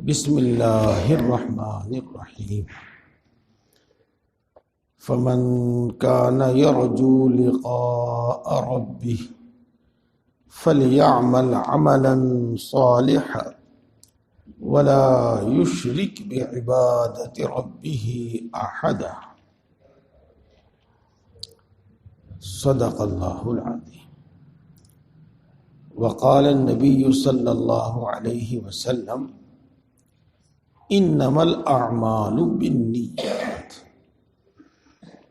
بسم اللہ الرحمن الرحیم فمن کان یرجو لقاء ربہ فلیعمل عملا صالحا ولا یشرک بعبادۃ ربہ احدا۔ صدق اللہ العظیم۔ وقال النبی صلی اللہ علیہ وسلم انما الاعمال بالنیات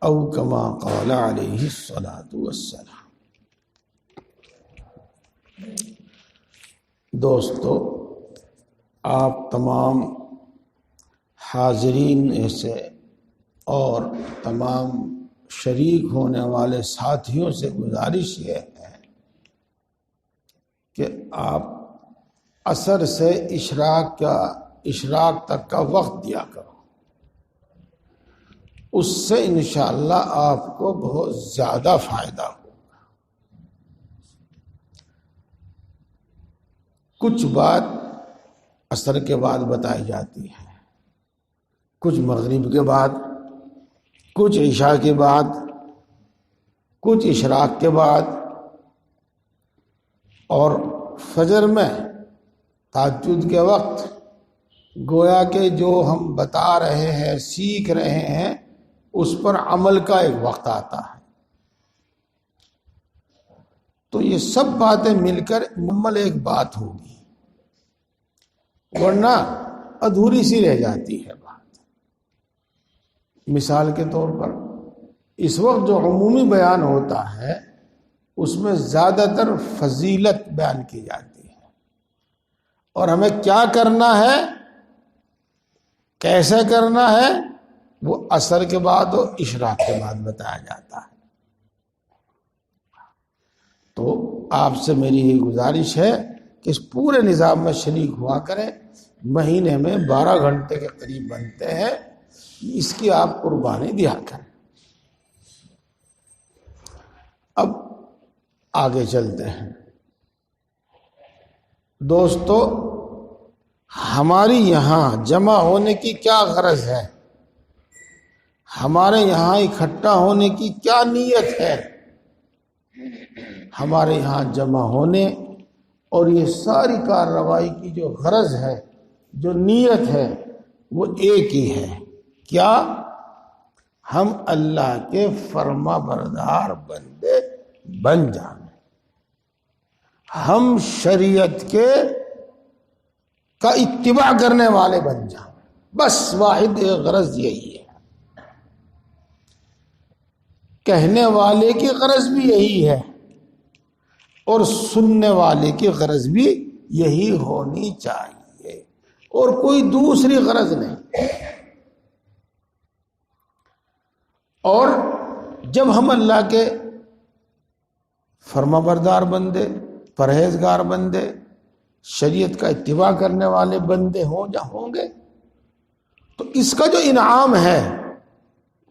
او کما قال علیہ الصلاۃ والسلام۔ دوستو، آپ تمام حاضرین سے اور تمام شریک ہونے والے ساتھیوں سے گزارش یہ ہے کہ آپ عصر سے اشراق تک کا وقت دیا کرو، اس سے انشاءاللہ آپ کو بہت زیادہ فائدہ ہوگا۔ کچھ بات عصر کے بعد بتائی جاتی ہے، کچھ مغرب کے بعد، کچھ عشاء کے بعد، کچھ اشراق کے بعد، اور فجر میں تہجد کے وقت گویا کہ جو ہم بتا رہے ہیں، سیکھ رہے ہیں، اس پر عمل کا ایک وقت آتا ہے۔ تو یہ سب باتیں مل کر مکمل ایک بات ہوگی، ورنہ ادھوری سی رہ جاتی ہے بات۔ مثال کے طور پر اس وقت جو عمومی بیان ہوتا ہے اس میں زیادہ تر فضیلت بیان کی جاتی ہے، اور ہمیں کیا کرنا ہے، کیسے کرنا ہے، وہ عصر کے بعد اور اشراق کے بعد بتایا جاتا ہے۔ تو آپ سے میری یہ گزارش ہے کہ اس پورے نظام میں شریک ہوا کریں۔ مہینے میں 12 گھنٹے کے قریب بنتے ہیں، اس کی آپ قربانی دیا کریں۔ اب آگے چلتے ہیں۔ دوستو، ہماری یہاں جمع ہونے کی کیا غرض ہے، ہمارے یہاں اکٹھا ہونے کی کیا نیت ہے؟ ہمارے یہاں جمع ہونے اور یہ ساری کارروائی کی جو غرض ہے، جو نیت ہے، وہ ایک ہی ہے۔ کیا؟ ہم اللہ کے فرما بردار بندے بن جائیں، ہم شریعت کا اتباع کرنے والے بن جائیں، بس واحد ایک غرض یہی ہے۔ کہنے والے کی غرض بھی یہی ہے اور سننے والے کی غرض بھی یہی ہونی چاہیے، اور کوئی دوسری غرض نہیں۔ اور جب ہم اللہ کے فرما بردار بندے، پرہیزگار بندے، شریعت کا اتباع کرنے والے بندے ہوں گے، تو اس کا جو انعام ہے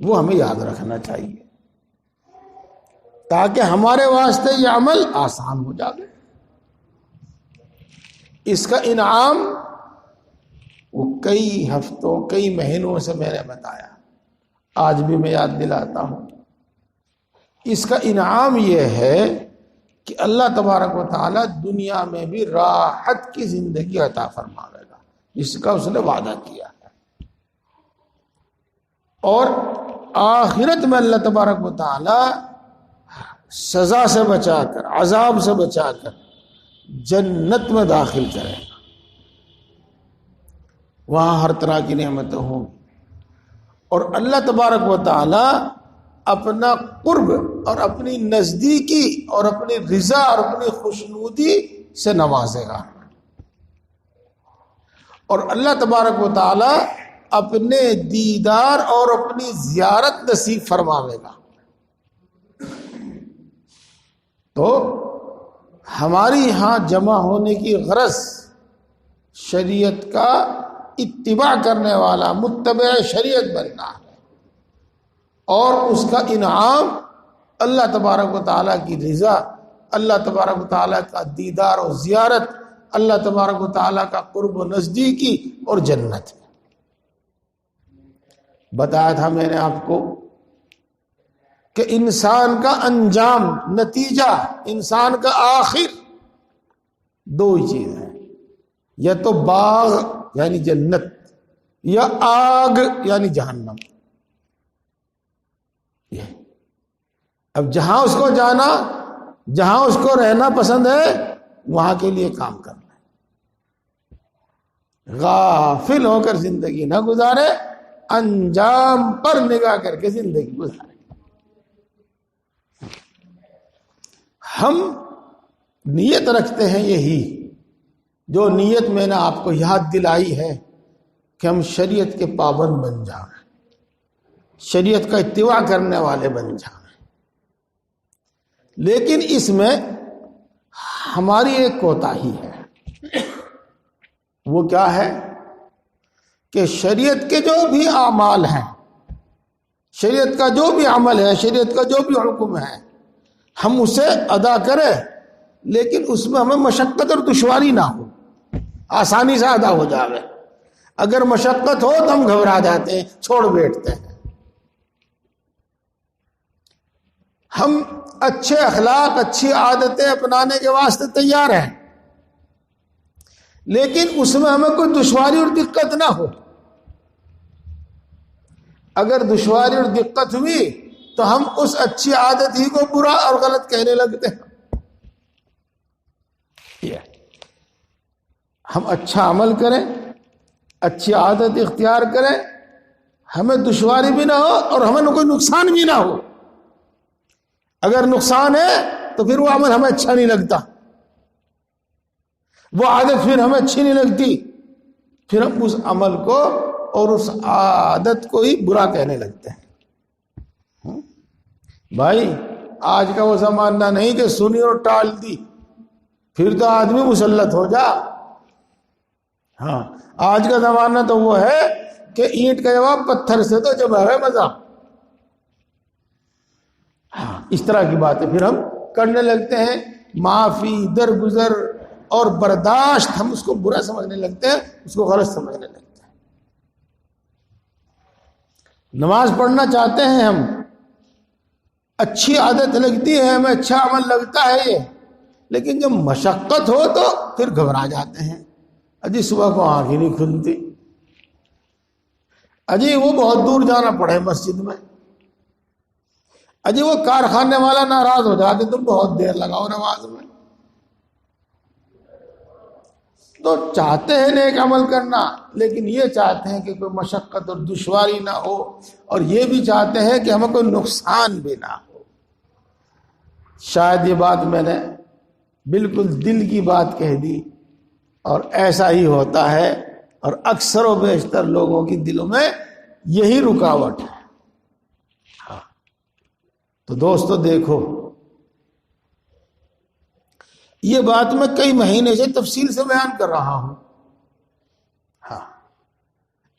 وہ ہمیں یاد رکھنا چاہیے، تاکہ ہمارے واسطے یہ عمل آسان ہو جائے۔ اس کا انعام وہ کئی ہفتوں، کئی مہینوں سے میں نے بتایا، آج بھی میں یاد دلاتا ہوں۔ اس کا انعام یہ ہے کہ اللہ تبارک و تعالی دنیا میں بھی راحت کی زندگی عطا فرمائے گا، جس کا اس نے وعدہ کیا ہے، اور آخرت میں اللہ تبارک و تعالی سزا سے بچا کر، عذاب سے بچا کر جنت میں داخل کرے گا۔ وہاں ہر طرح کی نعمتیں ہوں گی، اور اللہ تبارک و تعالی اپنا قرب اور اپنی نزدیکی اور اپنی رضا اور اپنی خوشنودی سے نوازے گا، اور اللہ تبارک و تعالی اپنے دیدار اور اپنی زیارت نصیب فرماوے گا۔ تو ہماری یہاں جمع ہونے کی غرض شریعت کا اتباع کرنے والا متبع شریعت بننا ہے، اور اس کا انعام اللہ تبارک و تعالیٰ کی رضا، اللہ تبارک و تعالیٰ کا دیدار و زیارت، اللہ تبارک و تعالیٰ کا قرب و نزدیکی اور جنت ہے۔ بتایا تھا میں نے آپ کو کہ انسان کا انجام، نتیجہ، انسان کا آخر دو ہی چیز ہے، یا تو باغ یعنی جنت، یا آگ یعنی جہنم۔ یہ اب جہاں اس کو جانا، جہاں اس کو رہنا پسند ہے، وہاں کے لیے کام کرنا ہے۔ غافل ہو کر زندگی نہ گزارے، انجام پر نگاہ کر کے زندگی گزارے۔ ہم نیت رکھتے ہیں یہی، جو نیت میں نے آپ کو یاد دلائی ہے کہ ہم شریعت کے پابند بن جائیں، شریعت کا اتباع کرنے والے بن جائیں۔ لیکن اس میں ہماری ایک کوتاہی ہے، وہ کیا ہے کہ شریعت کے جو بھی اعمال ہیں، شریعت کا جو بھی عمل ہے، شریعت کا جو بھی حکم ہے، ہم اسے ادا کریں، لیکن اس میں ہمیں مشقت اور دشواری نہ ہو، آسانی سے ادا ہو جائے۔ اگر مشقت ہو تو ہم گھبرا جاتے ہیں، چھوڑ بیٹھتے ہیں۔ ہم اچھے اخلاق، اچھی عادتیں اپنانے کے واسطے تیار ہیں، لیکن اس میں ہمیں کوئی دشواری اور دقت نہ ہو۔ اگر دشواری اور دقت ہوئی تو ہم اس اچھی عادت ہی کو برا اور غلط کہنے لگتے ہیں۔ ہم اچھا عمل کریں، اچھی عادت اختیار کریں، ہمیں دشواری بھی نہ ہو اور ہمیں کوئی نقصان بھی نہ ہو۔ اگر نقصان ہے تو پھر وہ عمل ہمیں اچھا نہیں لگتا، وہ عادت پھر ہمیں اچھی نہیں لگتی، پھر ہم اس عمل کو اور اس عادت کو ہی برا کہنے لگتے ہیں۔ بھائی آج کا وہ زمانہ نہیں کہ سنی اور ٹال دی، پھر تو آدمی مسلط ہو جا۔ ہاں آج کا زمانہ تو وہ ہے کہ اینٹ کا جواب پتھر سے تو جب ہے مزہ۔ ہاں اس طرح کی باتیں پھر ہم کرنے لگتے ہیں، معافی، درگزر اور برداشت، ہم اس کو برا سمجھنے لگتے ہیں، اس کو غلط سمجھنے لگتے ہیں۔ نماز پڑھنا چاہتے ہیں ہم، اچھی عادت لگتی ہے ہمیں، اچھا عمل لگتا ہے یہ، لیکن جب مشقت ہو تو پھر گھبرا جاتے ہیں۔ اجی صبح کو آنکھ ہی نہیں کھلتی، اجی وہ بہت دور جانا پڑے مسجد میں، اجی وہ کارخانے والا ناراض ہو جاتے تم بہت دیر لگاؤ نماز میں۔ تو چاہتے ہیں نیک عمل کرنا، لیکن یہ چاہتے ہیں کہ کوئی مشقت اور دشواری نہ ہو، اور یہ بھی چاہتے ہیں کہ ہمیں کوئی نقصان بھی نہ ہو۔ شاید یہ بات میں نے بالکل دل کی بات کہہ دی، اور ایسا ہی ہوتا ہے، اور اکثر و بیشتر لوگوں کی دلوں میں یہی رکاوٹ ہے۔ ہاں تو دوستو دیکھو، یہ بات میں کئی مہینے سے تفصیل سے بیان کر رہا ہوں، ہاں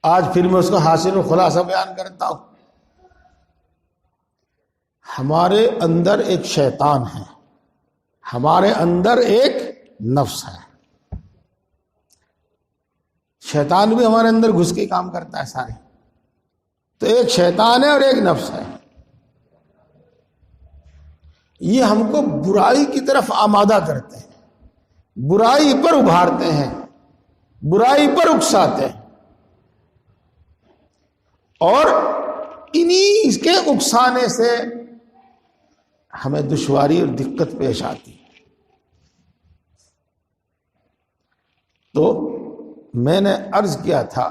آج پھر میں اس کا حاصل و خلاصہ بیان کرتا ہوں۔ ہمارے اندر ایک شیطان ہے، ہمارے اندر ایک نفس ہے۔ شیطان بھی ہمارے اندر گھس کے کام کرتا ہے سارے، تو ایک شیطان ہے اور ایک نفس ہے۔ یہ ہم کو برائی کی طرف آمادہ کرتے ہیں، برائی پر ابھارتے ہیں، برائی پر اکساتے ہیں، اور انہی اس کے اکسانے سے ہمیں دشواری اور دقت پیش آتی ہے۔ تو میں نے عرض کیا تھا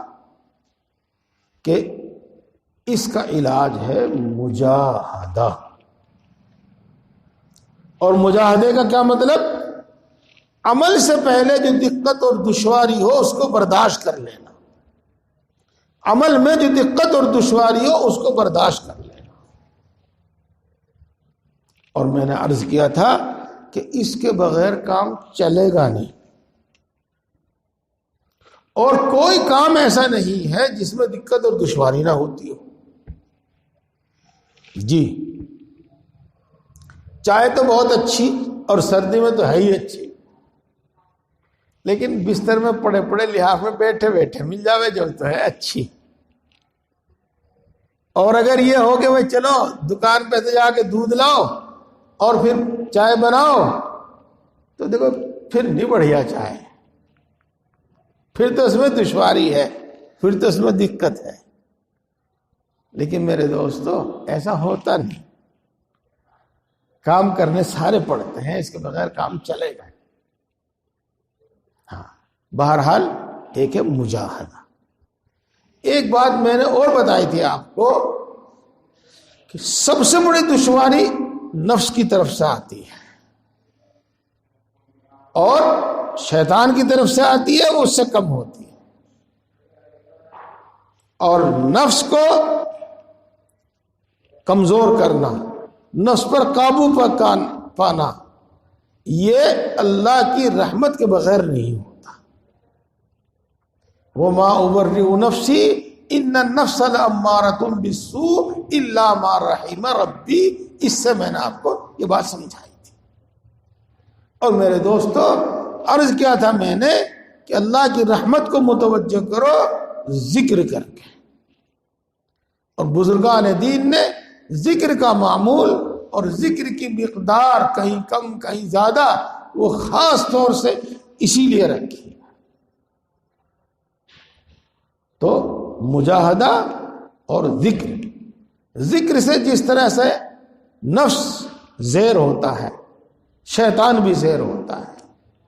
کہ اس کا علاج ہے مجاہدہ۔ اور مجاہدے کا کیا مطلب؟ عمل سے پہلے جو دقت اور دشواری ہو اس کو برداشت کر لینا، عمل میں جو دقت اور دشواری ہو اس کو برداشت کر لینا۔ اور میں نے عرض کیا تھا کہ اس کے بغیر کام چلے گا نہیں، اور کوئی کام ایسا نہیں ہے جس میں دقت اور دشواری نہ ہوتی ہو۔ جی چائے تو بہت اچھی، اور سردی میں تو ہے ہی اچھی، لیکن بستر میں پڑے پڑے لحاف میں بیٹھے بیٹھے مل جاوے جو تو ہے اچھی. اور اگر یہ ہو کہ بھائی چلو دکان پہ سے جا کے دودھ لاؤ اور پھر چائے بناؤ، تو دیکھو پھر نہیں بڑھیا چائے، پھر تو اس میں دشواری ہے، پھر تو اس میں دقت ہے. لیکن میرے دوستو ایسا ہوتا نہیں. کام کرنے سارے پڑتے ہیں، اس کے بغیر کام چلے گا. ہاں بہرحال ایک ہے مجاہدہ. ایک بات میں نے اور بتائی تھی آپ کو کہ سب سے بڑی دشواری نفس کی طرف سے آتی ہے اور شیطان کی طرف سے آتی ہے، وہ اس سے کم ہوتی ہے. اور نفس کو کمزور کرنا، نفس پر قابو پانا، یہ اللہ کی رحمت کے بغیر نہیں ہوتا. وَمَا أُبَرِّئُ نَفْسِي إِنَّ النَّفْسَ لَأَمَّارَةٌ بِالسُّوءِ إِلَّا مَا رَحِمَ رَبِّي. اس سے میں نے آپ کو یہ بات سمجھائی تھی. اور میرے دوستو عرض کیا تھا میں نے کہ اللہ کی رحمت کو متوجہ کرو ذکر کر کے. اور بزرگان دین نے ذکر کا معمول اور ذکر کی مقدار کہیں کم کہیں زیادہ وہ خاص طور سے اسی لیے رکھی. تو مجاہدہ اور ذکر سے جس طرح سے نفس زیر ہوتا ہے، شیطان بھی زیر ہوتا ہے،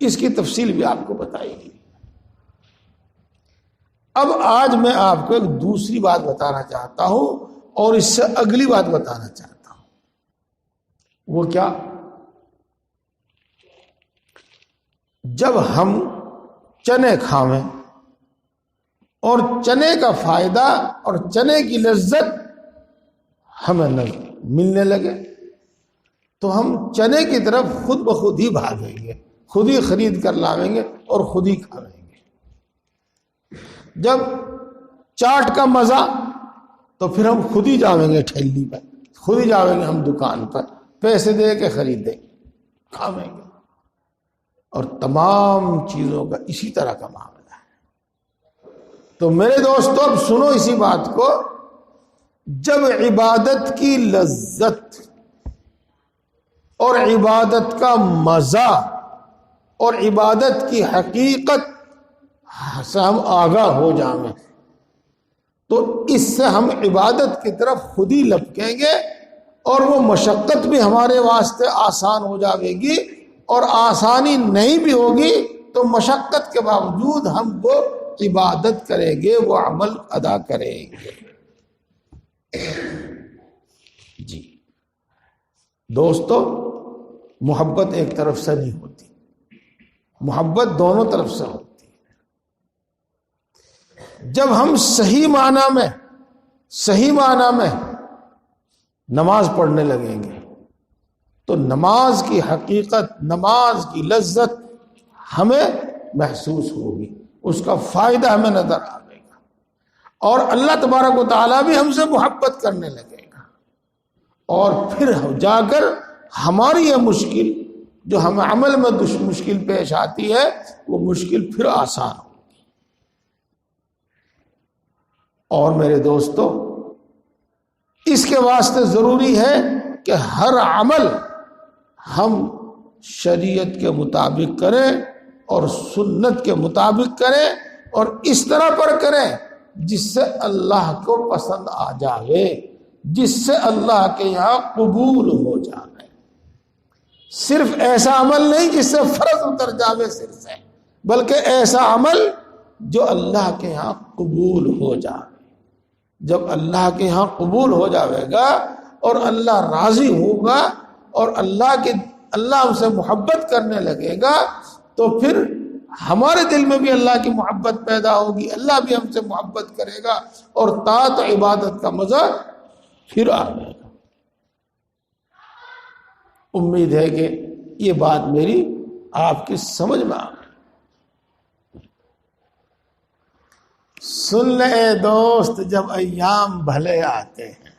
اس کی تفصیل بھی آپ کو بتائی گئی. اب آج میں آپ کو ایک دوسری بات بتانا چاہتا ہوں اور اس سے اگلی بات بتانا چاہتا ہوں. وہ کیا؟ جب ہم چنے کھاویں اور چنے کا فائدہ اور چنے کی لذت ہمیں ملنے لگے تو ہم چنے کی طرف خود بخود ہی بھاگیں گے، خود ہی خرید کر لاویں گے اور خود ہی کھاویں گے. جب چاٹ کا مزہ تو پھر ہم خود ہی جاویں گے ٹھیلی پر، خود ہی جاویں گے ہم دکان پر، پیسے دے کے خریدیں گے، کھاویں گے. اور تمام چیزوں کا اسی طرح کا معاملہ ہے. تو میرے دوستو اب سنو اسی بات کو. جب عبادت کی لذت اور عبادت کا مزہ اور عبادت کی حقیقت سے ہم آگاہ ہو جائیں تو اس سے ہم عبادت کی طرف خود ہی لپکیں گے اور وہ مشقت بھی ہمارے واسطے آسان ہو جائے گی. اور آسانی نہیں بھی ہوگی تو مشقت کے باوجود ہم وہ عبادت کریں گے، وہ عمل ادا کریں گے. جی دوستو محبت ایک طرف سے نہیں ہوتی، محبت دونوں طرف سے ہوتی. جب ہم صحیح معنی میں نماز پڑھنے لگیں گے تو نماز کی حقیقت، نماز کی لذت ہمیں محسوس ہوگی، اس کا فائدہ ہمیں نظر آئے گا اور اللہ تبارک و تعالیٰ بھی ہم سے محبت کرنے لگے گا. اور پھر جا کر ہماری یہ مشکل جو ہمیں عمل میں مشکل پیش آتی ہے وہ مشکل پھر آسان ہوگی. اور میرے دوستو اس کے واسطے ضروری ہے کہ ہر عمل ہم شریعت کے مطابق کریں اور سنت کے مطابق کریں اور اس طرح پر کریں جس سے اللہ کو پسند آ جائے، جس سے اللہ کے یہاں قبول ہو جائے. صرف ایسا عمل نہیں جس سے فرض اتر جاوے سر سے، بلکہ ایسا عمل جو اللہ کے ہاں قبول ہو جائے. جب اللہ کے ہاں قبول ہو جاوے گا اور اللہ راضی ہوگا اور اللہ ہم سے محبت کرنے لگے گا تو پھر ہمارے دل میں بھی اللہ کی محبت پیدا ہوگی، اللہ بھی ہم سے محبت کرے گا اور طاعت و عبادت کا مزہ پھر آ جائے گا. امید ہے کہ یہ بات میری آپ کی سمجھ میں آ گئی. سن لے دوست جب ایام بھلے آتے ہیں،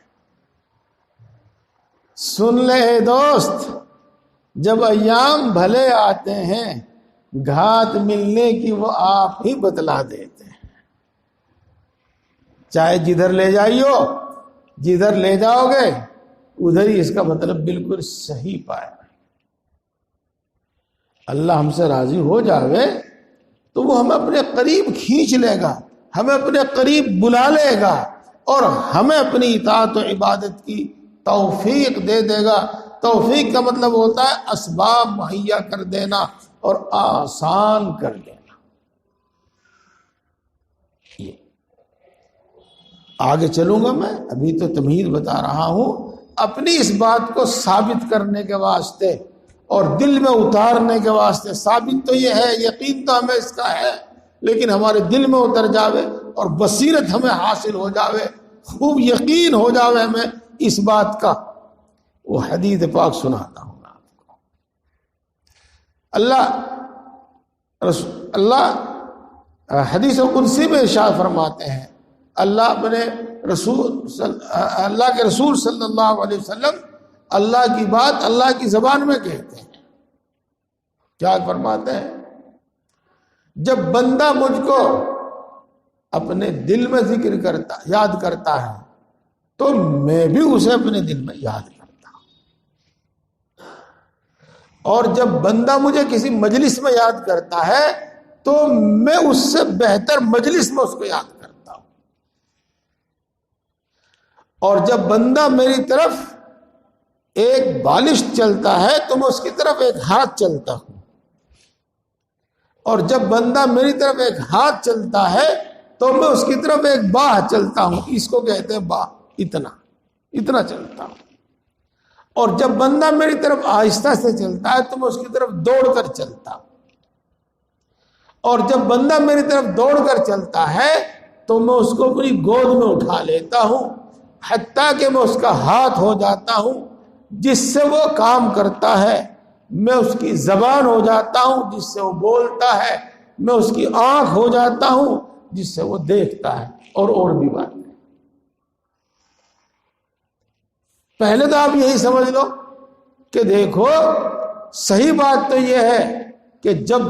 سن لے دوست جب ایام بھلے آتے ہیں، گھات ملنے کی وہ آپ ہی بتلا دیتے ہیں. چاہے جدھر لے جائیو، جدھر لے جاؤ گے ادھر ہی اس کا مطلب بالکل صحیح پائے. اللہ ہم سے راضی ہو جاوے تو وہ ہمیں اپنے قریب کھینچ لے گا، ہمیں اپنے قریب بلا لے گا اور ہمیں اپنی اطاعت و عبادت کی توفیق دے دے گا. توفیق کا مطلب ہوتا ہے اسباب مہیا کر دینا اور آسان کر دینا. یہ آگے چلوں گا میں، ابھی تو تمہید بتا رہا ہوں. اپنی اس بات کو ثابت کرنے کے واسطے اور دل میں اتارنے کے واسطے، ثابت تو یہ ہے، یقین تو ہمیں اس کا ہے، لیکن ہمارے دل میں اتر جاوے اور بصیرت ہمیں حاصل ہو جاوے، خوب یقین ہو جاوے ہمیں اس بات کا، وہ حدیث پاک سناتا ہوں آپ کو. اللہ حدیث قدسی میں ارشاد فرماتے ہیں، اللہ کے رسول صلی اللہ علیہ وسلم اللہ کی بات اللہ کی زبان میں کہتے ہیں. کیا فرماتے ہیں؟ جب بندہ مجھ کو اپنے دل میں ذکر کرتا، یاد کرتا ہے تو میں بھی اسے اپنے دل میں یاد کرتا ہوں، اور جب بندہ مجھے کسی مجلس میں یاد کرتا ہے تو میں اس سے بہتر مجلس میں اس کو یاد کرتا ہوں، اور جب بندہ میری طرف ایک بالش چلتا ہے تو میں اس کی طرف ایک ہاتھ چلتا ہوں، اور جب بندہ میری طرف ایک ہاتھ چلتا ہے تو میں اس کی طرف ایک باہ چلتا ہوں. اس کو کہتے ہیں باہ، اتنا چلتا ہوں. اور جب بندہ میری طرف آہستہ سے چلتا ہے تو میں اس کی طرف دوڑ کر چلتا ہوں، اور جب بندہ میری طرف دوڑ کر چلتا ہے تو میں اس کو اپنی گود میں اٹھا لیتا ہوں، حتیٰ کہ میں اس کا ہاتھ ہو جاتا ہوں جس سے وہ کام کرتا ہے، میں اس کی زبان ہو جاتا ہوں جس سے وہ بولتا ہے، میں اس کی آنکھ ہو جاتا ہوں جس سے وہ دیکھتا ہے، اور بھی بات ہے. پہلے تو آپ یہی سمجھ لو کہ دیکھو صحیح بات تو یہ ہے کہ جب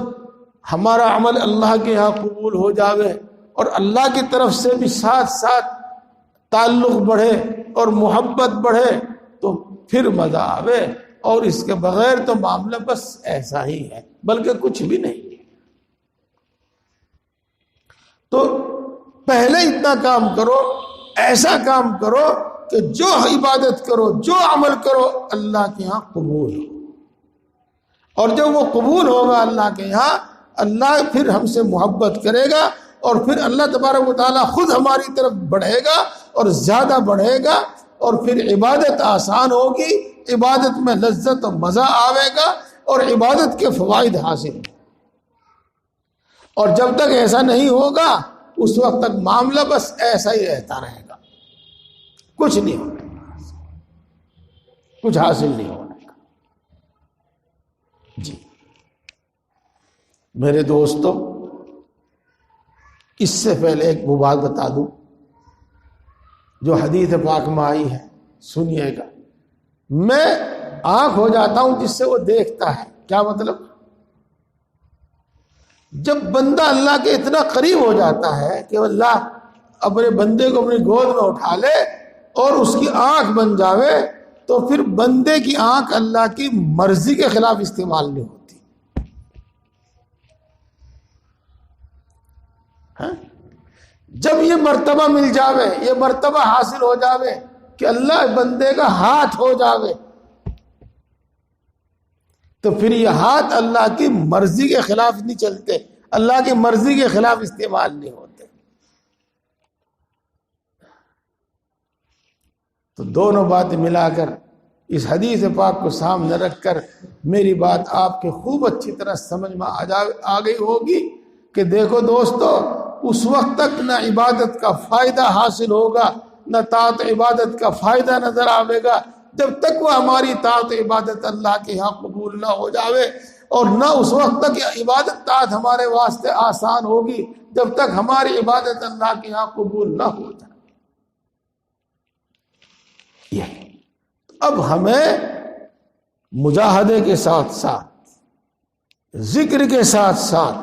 ہمارا عمل اللہ کے یہاں قبول ہو جاوے اور اللہ کی طرف سے بھی ساتھ ساتھ تعلق بڑھے اور محبت بڑھے تو پھر مزہ آوے، اور اس کے بغیر تو معاملہ بس ایسا ہی ہے، بلکہ کچھ بھی نہیں. تو پہلے اتنا کام کرو، ایسا کام کرو کہ جو عبادت کرو، جو عمل کرو اللہ کے یہاں قبول ہو، اور جب وہ قبول ہوگا اللہ کے یہاں، اللہ پھر ہم سے محبت کرے گا، اور پھر اللہ تبارک و تعالیٰ خود ہماری طرف بڑھے گا اور زیادہ بڑھے گا، اور پھر عبادت آسان ہوگی، عبادت میں لذت و مزہ آئے گا، اور عبادت کے فوائد حاصل ہوں. اور جب تک ایسا نہیں ہوگا اس وقت تک معاملہ بس ایسا ہی رہتا رہے گا، کچھ نہیں ہونے کا، کچھ حاصل نہیں ہونے کا. جی میرے دوستو، اس سے پہلے ایک وہ بات بتا دوں جو حدیث پاک میں آئی ہے، سنیے گا. میں آنکھ ہو جاتا ہوں جس سے وہ دیکھتا ہے. کیا مطلب؟ جب بندہ اللہ کے اتنا قریب ہو جاتا ہے کہ اللہ اپنے بندے کو اپنی گود میں اٹھا لے اور اس کی آنکھ بن جاوے، تو پھر بندے کی آنکھ اللہ کی مرضی کے خلاف استعمال نہیں ہوتی. جب یہ مرتبہ مل جاوے، یہ مرتبہ حاصل ہو جاوے کہ اللہ بندے کا ہاتھ ہو جاوے، تو پھر یہ ہاتھ اللہ کی مرضی کے خلاف نہیں چلتے، اللہ کی مرضی کے خلاف استعمال نہیں ہوتے. تو دونوں باتیں ملا کر اس حدیث پاک کو سامنے رکھ کر میری بات آپ کے خوب اچھی طرح سمجھ میں آ گئی ہوگی کہ دیکھو دوستو، اس وقت تک نہ عبادت کا فائدہ حاصل ہوگا، نہ طاعت عبادت کا فائدہ نظر آئے گا، جب تک وہ ہماری طاعت عبادت اللہ کے یہاں قبول نہ ہو جاوے، اور نہ اس وقت تک عبادت طاعت ہمارے واسطے آسان ہوگی جب تک ہماری عبادت اللہ کے یہاں قبول نہ ہو جائے. اب ہمیں مجاہدے کے ساتھ ساتھ ذکر کے ساتھ ساتھ،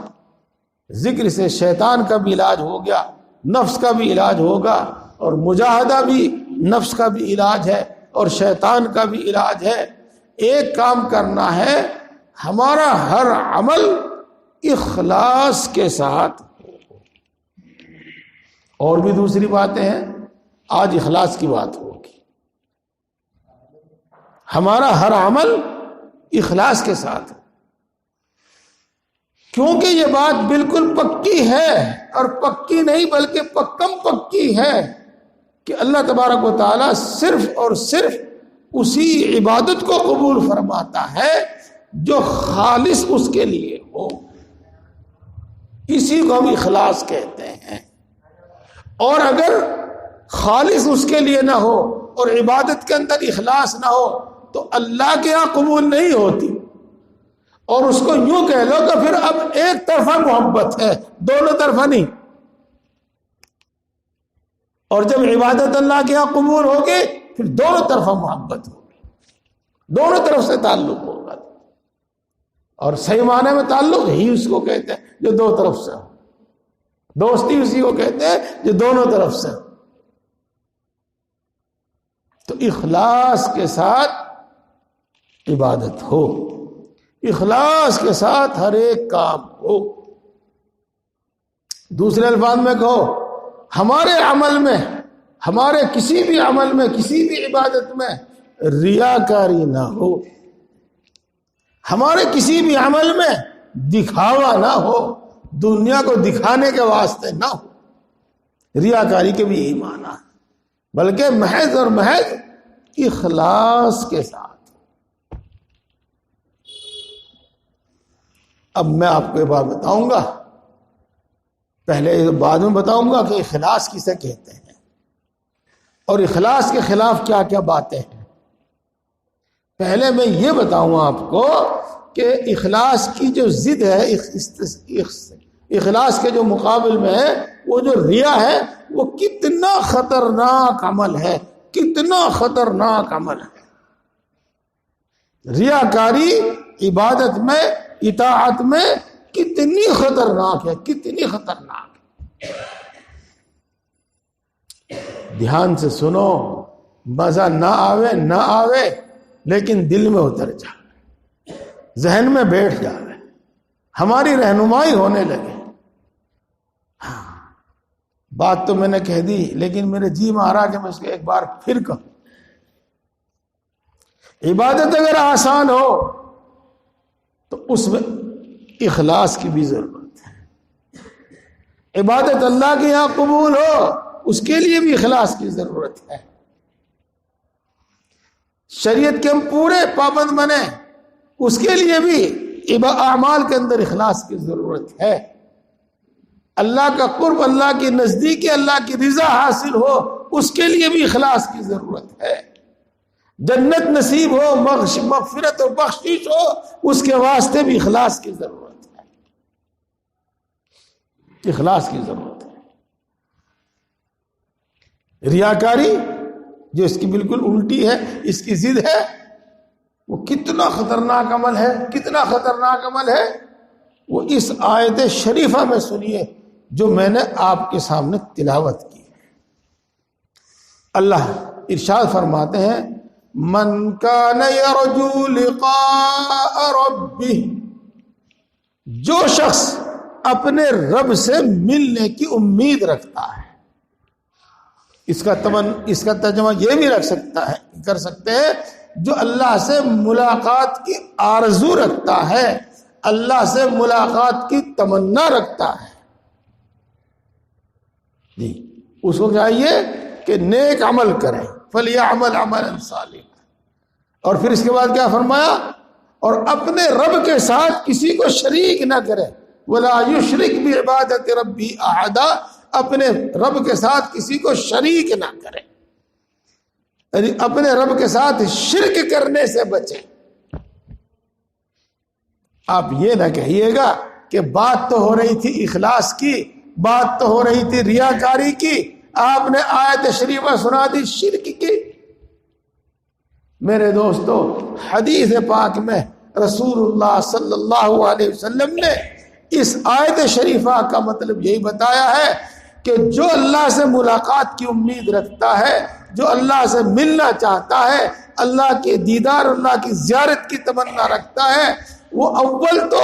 ذکر سے شیطان کا بھی علاج ہو گیا، نفس کا بھی علاج ہوگا، اور مجاہدہ بھی نفس کا بھی علاج ہے اور شیطان کا بھی علاج ہے۔ ایک کام کرنا ہے، ہمارا ہر عمل اخلاص کے ساتھ ہو۔ اور بھی دوسری باتیں ہیں، آج اخلاص کی بات ہوگی۔ ہمارا ہر عمل اخلاص کے ساتھ ہو، کیونکہ یہ بات بالکل پکی ہے، اور پکی نہیں بلکہ پکم پکی ہے کہ اللہ تبارک و تعالی صرف اور صرف اسی عبادت کو قبول فرماتا ہے جو خالص اس کے لیے ہو۔ اسی کو ہم اخلاص کہتے ہیں۔ اور اگر خالص اس کے لیے نہ ہو اور عبادت کے اندر اخلاص نہ ہو تو اللہ کے یہاں قبول نہیں ہوتی۔ اور اس کو یوں کہہ لو کہ پھر اب ایک طرفہ محبت ہے، دونوں طرفہ نہیں۔ اور جب عبادت اللہ کے یہاں قبول ہوگی پھر دونوں طرفہ محبت ہوگی، دونوں طرف سے تعلق ہوگا۔ اور صحیح معنی میں تعلق ہی اس کو کہتے ہیں جو دو طرف سے ہو، دوستی اسی کو کہتے ہیں جو دونوں طرف سے ہو۔ تو اخلاص کے ساتھ عبادت ہو، اخلاص کے ساتھ ہر ایک کام ہو۔ دوسرے الفاظ میں کہو، ہمارے عمل میں، ہمارے کسی بھی عمل میں، کسی بھی عبادت میں ریاکاری نہ ہو، ہمارے کسی بھی عمل میں دکھاوا نہ ہو، دنیا کو دکھانے کے واسطے نہ ہو۔ ریاکاری کے بھی یہی معنی ہے، بلکہ محض اور محض اخلاص کے ساتھ۔ اب میں آپ کو یہ بات بتاؤں گا، پہلے بعد میں بتاؤں گا کہ اخلاص کسے کہتے ہیں اور اخلاص کے خلاف کیا کیا باتیں ہیں۔ پہلے میں یہ بتاؤں آپ کو کہ اخلاص کی جو ضد ہے، اخلاص کے جو مقابل میں ہے، وہ جو ریا ہے، وہ کتنا خطرناک عمل ہے، کتنا خطرناک عمل ہے۔ ریاکاری عبادت میں، اطاعت میں کتنی خطرناک ہے، کتنی خطرناک ہے۔ دھیان سے سنو، مزہ نہ آوے نہ آوے، لیکن دل میں اتر جائے، ذہن میں بیٹھ جائے، ہماری رہنمائی ہونے لگے۔ بات تو میں نے کہہ دی، لیکن میرے جی میں آ رہا کہ میں اس کو ایک بار پھر کہوں۔ عبادت اگر آسان ہو تو اس میں اخلاص کی بھی ضرورت ہے۔ عبادت اللہ کے یہاں قبول ہو، اس کے لیے بھی اخلاص کی ضرورت ہے۔ شریعت کے ہم پورے پابند بنے، اس کے لیے بھی اعمال کے اندر اخلاص کی ضرورت ہے۔ اللہ کا قرب، اللہ کی نزدیکی، اللہ کی رضا حاصل ہو، اس کے لیے بھی اخلاص کی ضرورت ہے۔ جنت نصیب ہو، مغفرت و بخشش ہو، اس کے واسطے بھی اخلاص کی ضرورت ہے، اخلاص کی ضرورت ہے۔ ریاکاری جو اس کی بالکل الٹی ہے، اس کی ضد ہے، وہ کتنا خطرناک عمل ہے، کتنا خطرناک عمل ہے، وہ اس آیت شریفہ میں سنیے جو میں نے آپ کے سامنے تلاوت کی۔ اللہ ارشاد فرماتے ہیں، من کان یرجو لقاء ربہ، جو شخص اپنے رب سے ملنے کی امید رکھتا ہے۔ اس کا ترجمہ یہ بھی کر سکتے ہیں، جو اللہ سے ملاقات کی آرزو رکھتا ہے، اللہ سے ملاقات کی تمنا رکھتا ہے، جی اس کو چاہیے کہ نیک عمل کرے، فَلْيَعْمَلْ عَمَلًا صَالِحًا۔ اور پھر اس کے بعد کیا فرمایا؟ اور اپنے رب کے ساتھ کسی کو شریک نہ کرے، وَلَا يُشْرِكْ بِعِبَادَةِ رَبِّهِ أَحَدًا، اپنے رب کے ساتھ کسی کو شریک نہ کرے، یعنی اپنے رب کے ساتھ شرک کرنے سے بچے۔ آپ یہ نہ کہیے گا کہ بات تو ہو رہی تھی اخلاص کی، بات تو ہو رہی تھی ریاکاری کی، آپ نے آیت شریفہ سنا دی شرک کی۔ میرے دوستو، حدیث پاک میں رسول اللہ صلی اللہ علیہ وسلم نے اس آیت شریفہ کا مطلب یہی بتایا ہے کہ جو اللہ سے ملاقات کی امید رکھتا ہے، جو اللہ سے ملنا چاہتا ہے، اللہ کے دیدار، اللہ کی زیارت کی تمنا رکھتا ہے، وہ اول تو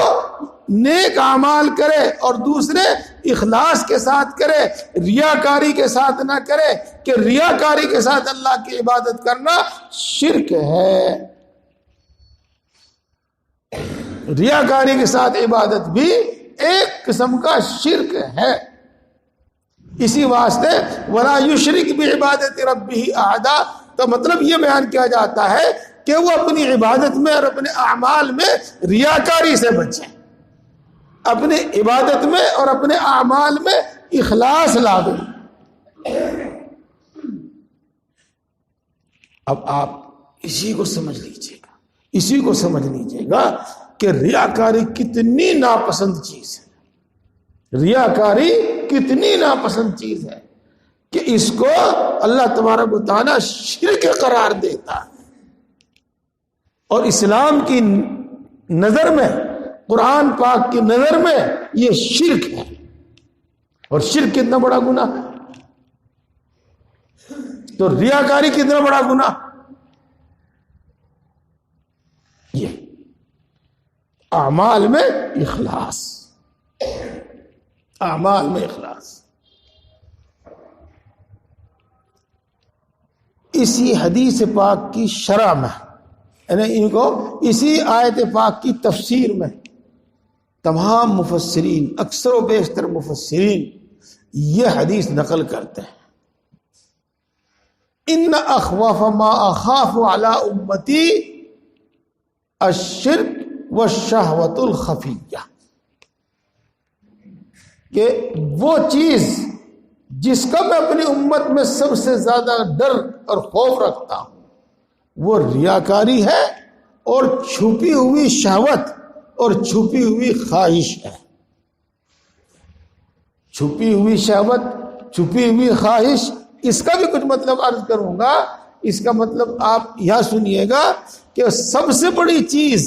نیک اعمال کرے اور دوسرے اخلاص کے ساتھ کرے، ریاکاری کے ساتھ نہ کرے، کہ ریاکاری کے ساتھ اللہ کی عبادت کرنا شرک ہے۔ ریاکاری کے ساتھ عبادت بھی ایک قسم کا شرک ہے۔ اسی واسطے وَلَا يُشْرِكْ بِعِبَادَةِ رَبِّهِ أَحَدًا کا مطلب یہ بیان کیا جاتا ہے کہ وہ اپنی عبادت میں اور اپنے اعمال میں ریاکاری سے بچیں، اپنی عبادت میں اور اپنے اعمال میں اخلاص لا دیں۔ اب آپ اسی کو سمجھ لیجئے گا، اسی کو سمجھ لیجئے گا کہ ریاکاری کتنی ناپسند چیز ہے، ریاکاری کتنی ناپسند چیز ہے کہ اس کو اللہ تبارک و تعالیٰ شرک قرار دیتا ہے۔ اور اسلام کی نظر میں، قرآن پاک کی نظر میں یہ شرک ہے۔ اور شرک کتنا بڑا گناہ ہے، تو ریاکاری کتنا بڑا گناہ۔ یہ اعمال میں اخلاص، اعمال میں اخلاص۔ اسی حدیث پاک کی شرح میں، یعنی ان کو اسی آیت پاک کی تفسیر میں تمام مفسرین، اکثر و بیشتر مفسرین یہ حدیث نقل کرتے ہیں، ان اخوف ما اخاف علی امتی الشرک والشہوۃ الخفیہ، کہ وہ چیز جس کا میں اپنی امت میں سب سے زیادہ ڈر اور خوف رکھتا ہوں وہ ریاکاری ہے اور چھپی ہوئی شہوت اور چھپی ہوئی خواہش ہے۔ چھپی ہوئی شہوت، چھپی ہوئی خواہش، اس کا بھی کچھ مطلب عرض کروں گا۔ اس کا مطلب آپ یہاں سنیے گا کہ سب سے بڑی چیز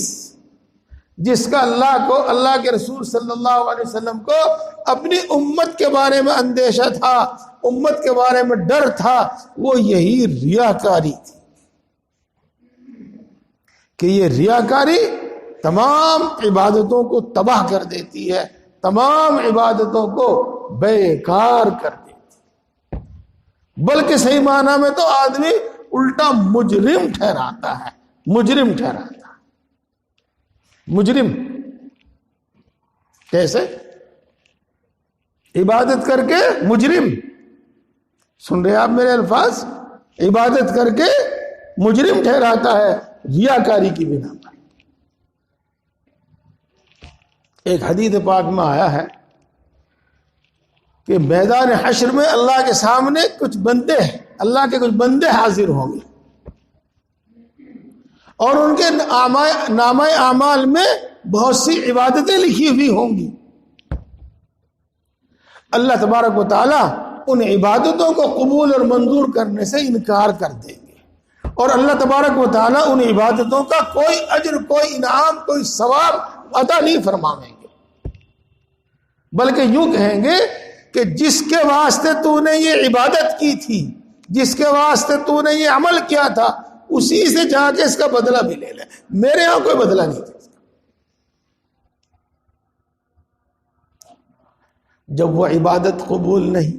جس کا اللہ کو، اللہ کے رسول صلی اللہ علیہ وسلم کو اپنی امت کے بارے میں اندیشہ تھا، امت کے بارے میں ڈر تھا، وہ یہی ریاکاری تھی، کہ یہ ریاکاری تمام عبادتوں کو تباہ کر دیتی ہے، تمام عبادتوں کو بیکار کر دیتی، بلکہ صحیح معنی میں تو آدمی الٹا مجرم ٹھہراتا ہے، مجرم ٹھہراتا ہے۔ مجرم کیسے؟ عبادت کر کے مجرم، سن رہے آپ میرے الفاظ، عبادت کر کے مجرم ٹھہراتا ہے ریاکاری کی بنا پر۔ ایک حدیث پاک میں آیا ہے کہ میدان حشر میں اللہ کے سامنے کچھ بندے ہیں، اللہ کے کچھ بندے حاضر ہوں گے اور ان کے نامہ اعمال میں بہت سی عبادتیں لکھی ہوئی ہوں گی۔ اللہ تبارک و تعالیٰ ان عبادتوں کو قبول اور منظور کرنے سے انکار کر دیں گے، اور اللہ تبارک و تعالیٰ ان عبادتوں کا کوئی اجر، کوئی انعام، کوئی ثواب عطا نہیں فرمائیں گے، بلکہ یوں کہیں گے کہ جس کے واسطے تو نے یہ عبادت کی تھی، جس کے واسطے تو نے یہ عمل کیا تھا، اسی سے جا کے اس کا بدلہ بھی لے لے، میرے یہاں کوئی بدلہ نہیں تھا۔ جب وہ عبادت قبول نہیں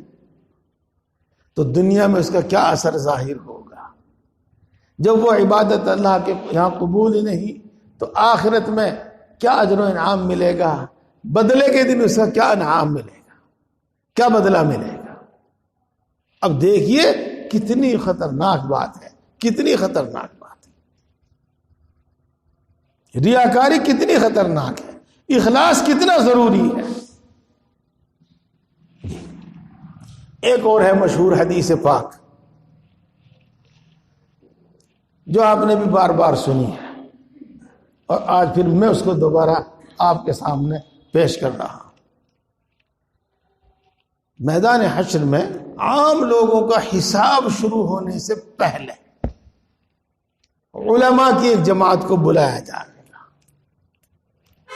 تو دنیا میں اس کا کیا اثر ظاہر ہوگا؟ جب وہ عبادت اللہ کے یہاں قبول ہی نہیں تو آخرت میں کیا اجر و انعام ملے گا؟ بدلے کے دن اس کا کیا انعام ملے گا، کیا بدلہ ملے گا؟ اب دیکھیے کتنی خطرناک بات ہے، کتنی خطرناک بات ہے، ریاکاری کتنی خطرناک ہے، اخلاص کتنا ضروری ہے۔ ایک اور ہے مشہور حدیث پاک جو آپ نے بھی بار بار سنی ہے، اور آج پھر میں اس کو دوبارہ آپ کے سامنے پیش کر رہا ہوں۔ میدان حشر میں عام لوگوں کا حساب شروع ہونے سے پہلے علماء کی ایک جماعت کو بلایا جائے گا،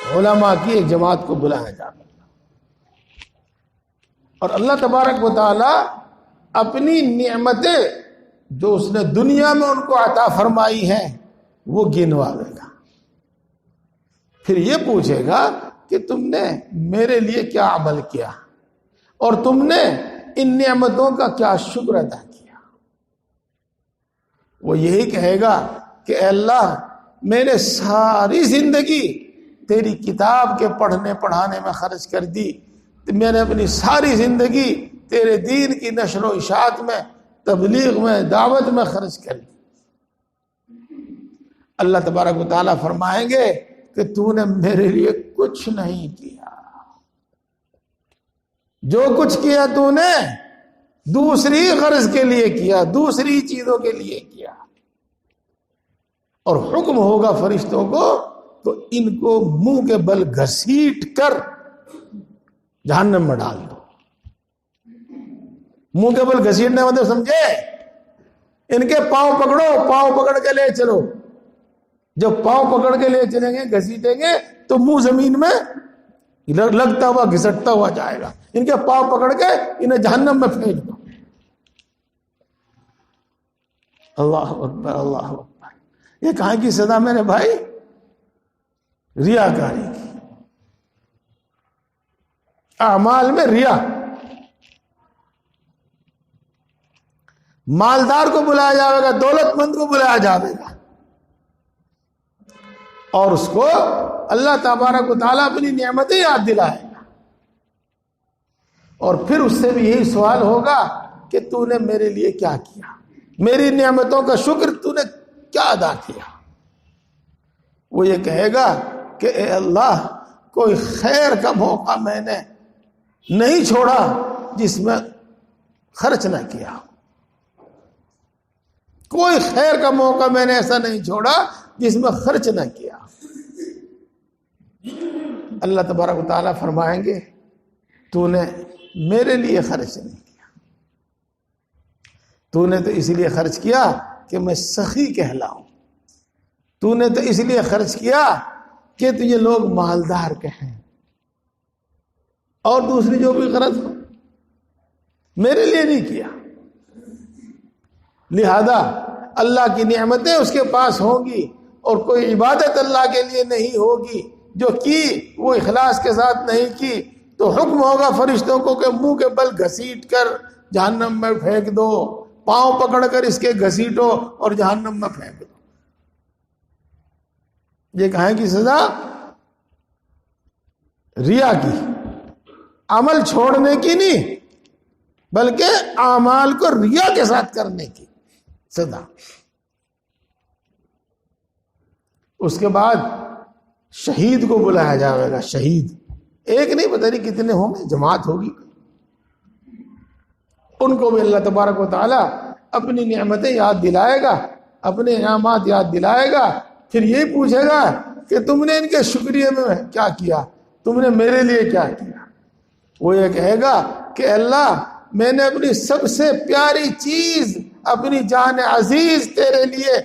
علماء کی ایک جماعت کو بلایا جاتا ہے. اور اللہ تبارک و تعالی اپنی نعمتیں جو اس نے دنیا میں ان کو عطا فرمائی ہیں وہ گنوا دے گا. پھر یہ پوچھے گا کہ تم نے میرے لیے کیا عمل کیا اور تم نے ان نعمتوں کا کیا شکر ادا کیا. وہ یہی کہے گا کہ اے اللہ میں نے ساری زندگی تیری کتاب کے پڑھنے پڑھانے میں خرچ کر دی, میں نے اپنی ساری زندگی تیرے دین کی نشر و اشاعت میں, تبلیغ میں, دعوت میں خرچ کر دی. اللہ تبارک و تعالیٰ فرمائیں گے کہ تو نے میرے لیے کچھ نہیں کیا. جو کچھ کیا تو نے دوسری غرض کے لیے کیا, دوسری چیزوں کے لیے کیا. اور حکم ہوگا فرشتوں کو تو ان کو منہ کے بل گھسیٹ کر جہنم میں ڈال دو. منہ کے بل گھسیٹنے مطلب سمجھے, ان کے پاؤں پکڑو, پاؤں پکڑ کے لے چلو. جب پاؤں پکڑ کے لے چلیں گے, گھسیٹیں گے تو منہ زمین میں لگتا ہوا گھسٹتا ہوا جائے گا. ان کے پاؤں پکڑ کے انہیں جہنم میں پھینک دو. اللہ اکبر, اللہ اکبر. یہ کہاں کی سزا میرے بھائی؟ ریاکاری کی. اعمال میں ریا. مالدار کو بلایا جائے گا, دولت مند کو بلایا جائے گا, اور اس کو اللہ تبارک و تعالیٰ اپنی نعمتیں یاد دلائے گا. اور پھر اس سے بھی یہی سوال ہوگا کہ تو نے میرے لیے کیا کیا, میری نعمتوں کا شکر تو نے کیا ادا کیا. وہ یہ کہے گا کہ اے اللہ کوئی خیر کا موقع میں نے نہیں چھوڑا جس میں خرچ نہ کیا. کوئی خیر کا موقع میں نے ایسا نہیں چھوڑا جس میں خرچ نہ کیا. اللہ تبارک و تعالیٰ فرمائیں گے تو نے میرے لیے خرچ نہیں کیا, تو نے تو اس لیے خرچ کیا کہ میں سخی کہلاؤں, تو نے تو اس لیے خرچ کیا کہ تجھے لوگ مالدار کہیں, اور دوسری جو بھی غرض ہو, میرے لیے نہیں کیا. لہذا اللہ کی نعمتیں اس کے پاس ہوں گی اور کوئی عبادت اللہ کے لیے نہیں ہوگی, جو کی وہ اخلاص کے ساتھ نہیں کی, تو حکم ہوگا فرشتوں کو کہ منہ کے بل گھسیٹ کر جہنم میں پھینک دو, پاؤں پکڑ کر اس کے گھسیٹو اور جہنم میں پھینک دو. یہ کہاں کی سزا؟ ریا کی, عمل چھوڑنے کی نہیں بلکہ اعمال کو ریا کے ساتھ کرنے کی سزا. اس کے بعد شہید کو بلایا جائے گا. شہید ایک نہیں, پتہ نہیں کتنے ہوں گے, جماعت ہوگی. ان کو بھی اللہ تبارک و تعالیٰ اپنی نعمتیں یاد دلائے گا, اپنے انعامات یاد دلائے گا. پھر یہی پوچھے گا کہ تم نے ان کے شکریہ میں کیا کیا, تم نے میرے لیے کیا کیا. وہ یہ کہے گا کہ اللہ میں نے اپنی سب سے پیاری چیز, اپنی جان عزیز تیرے لیے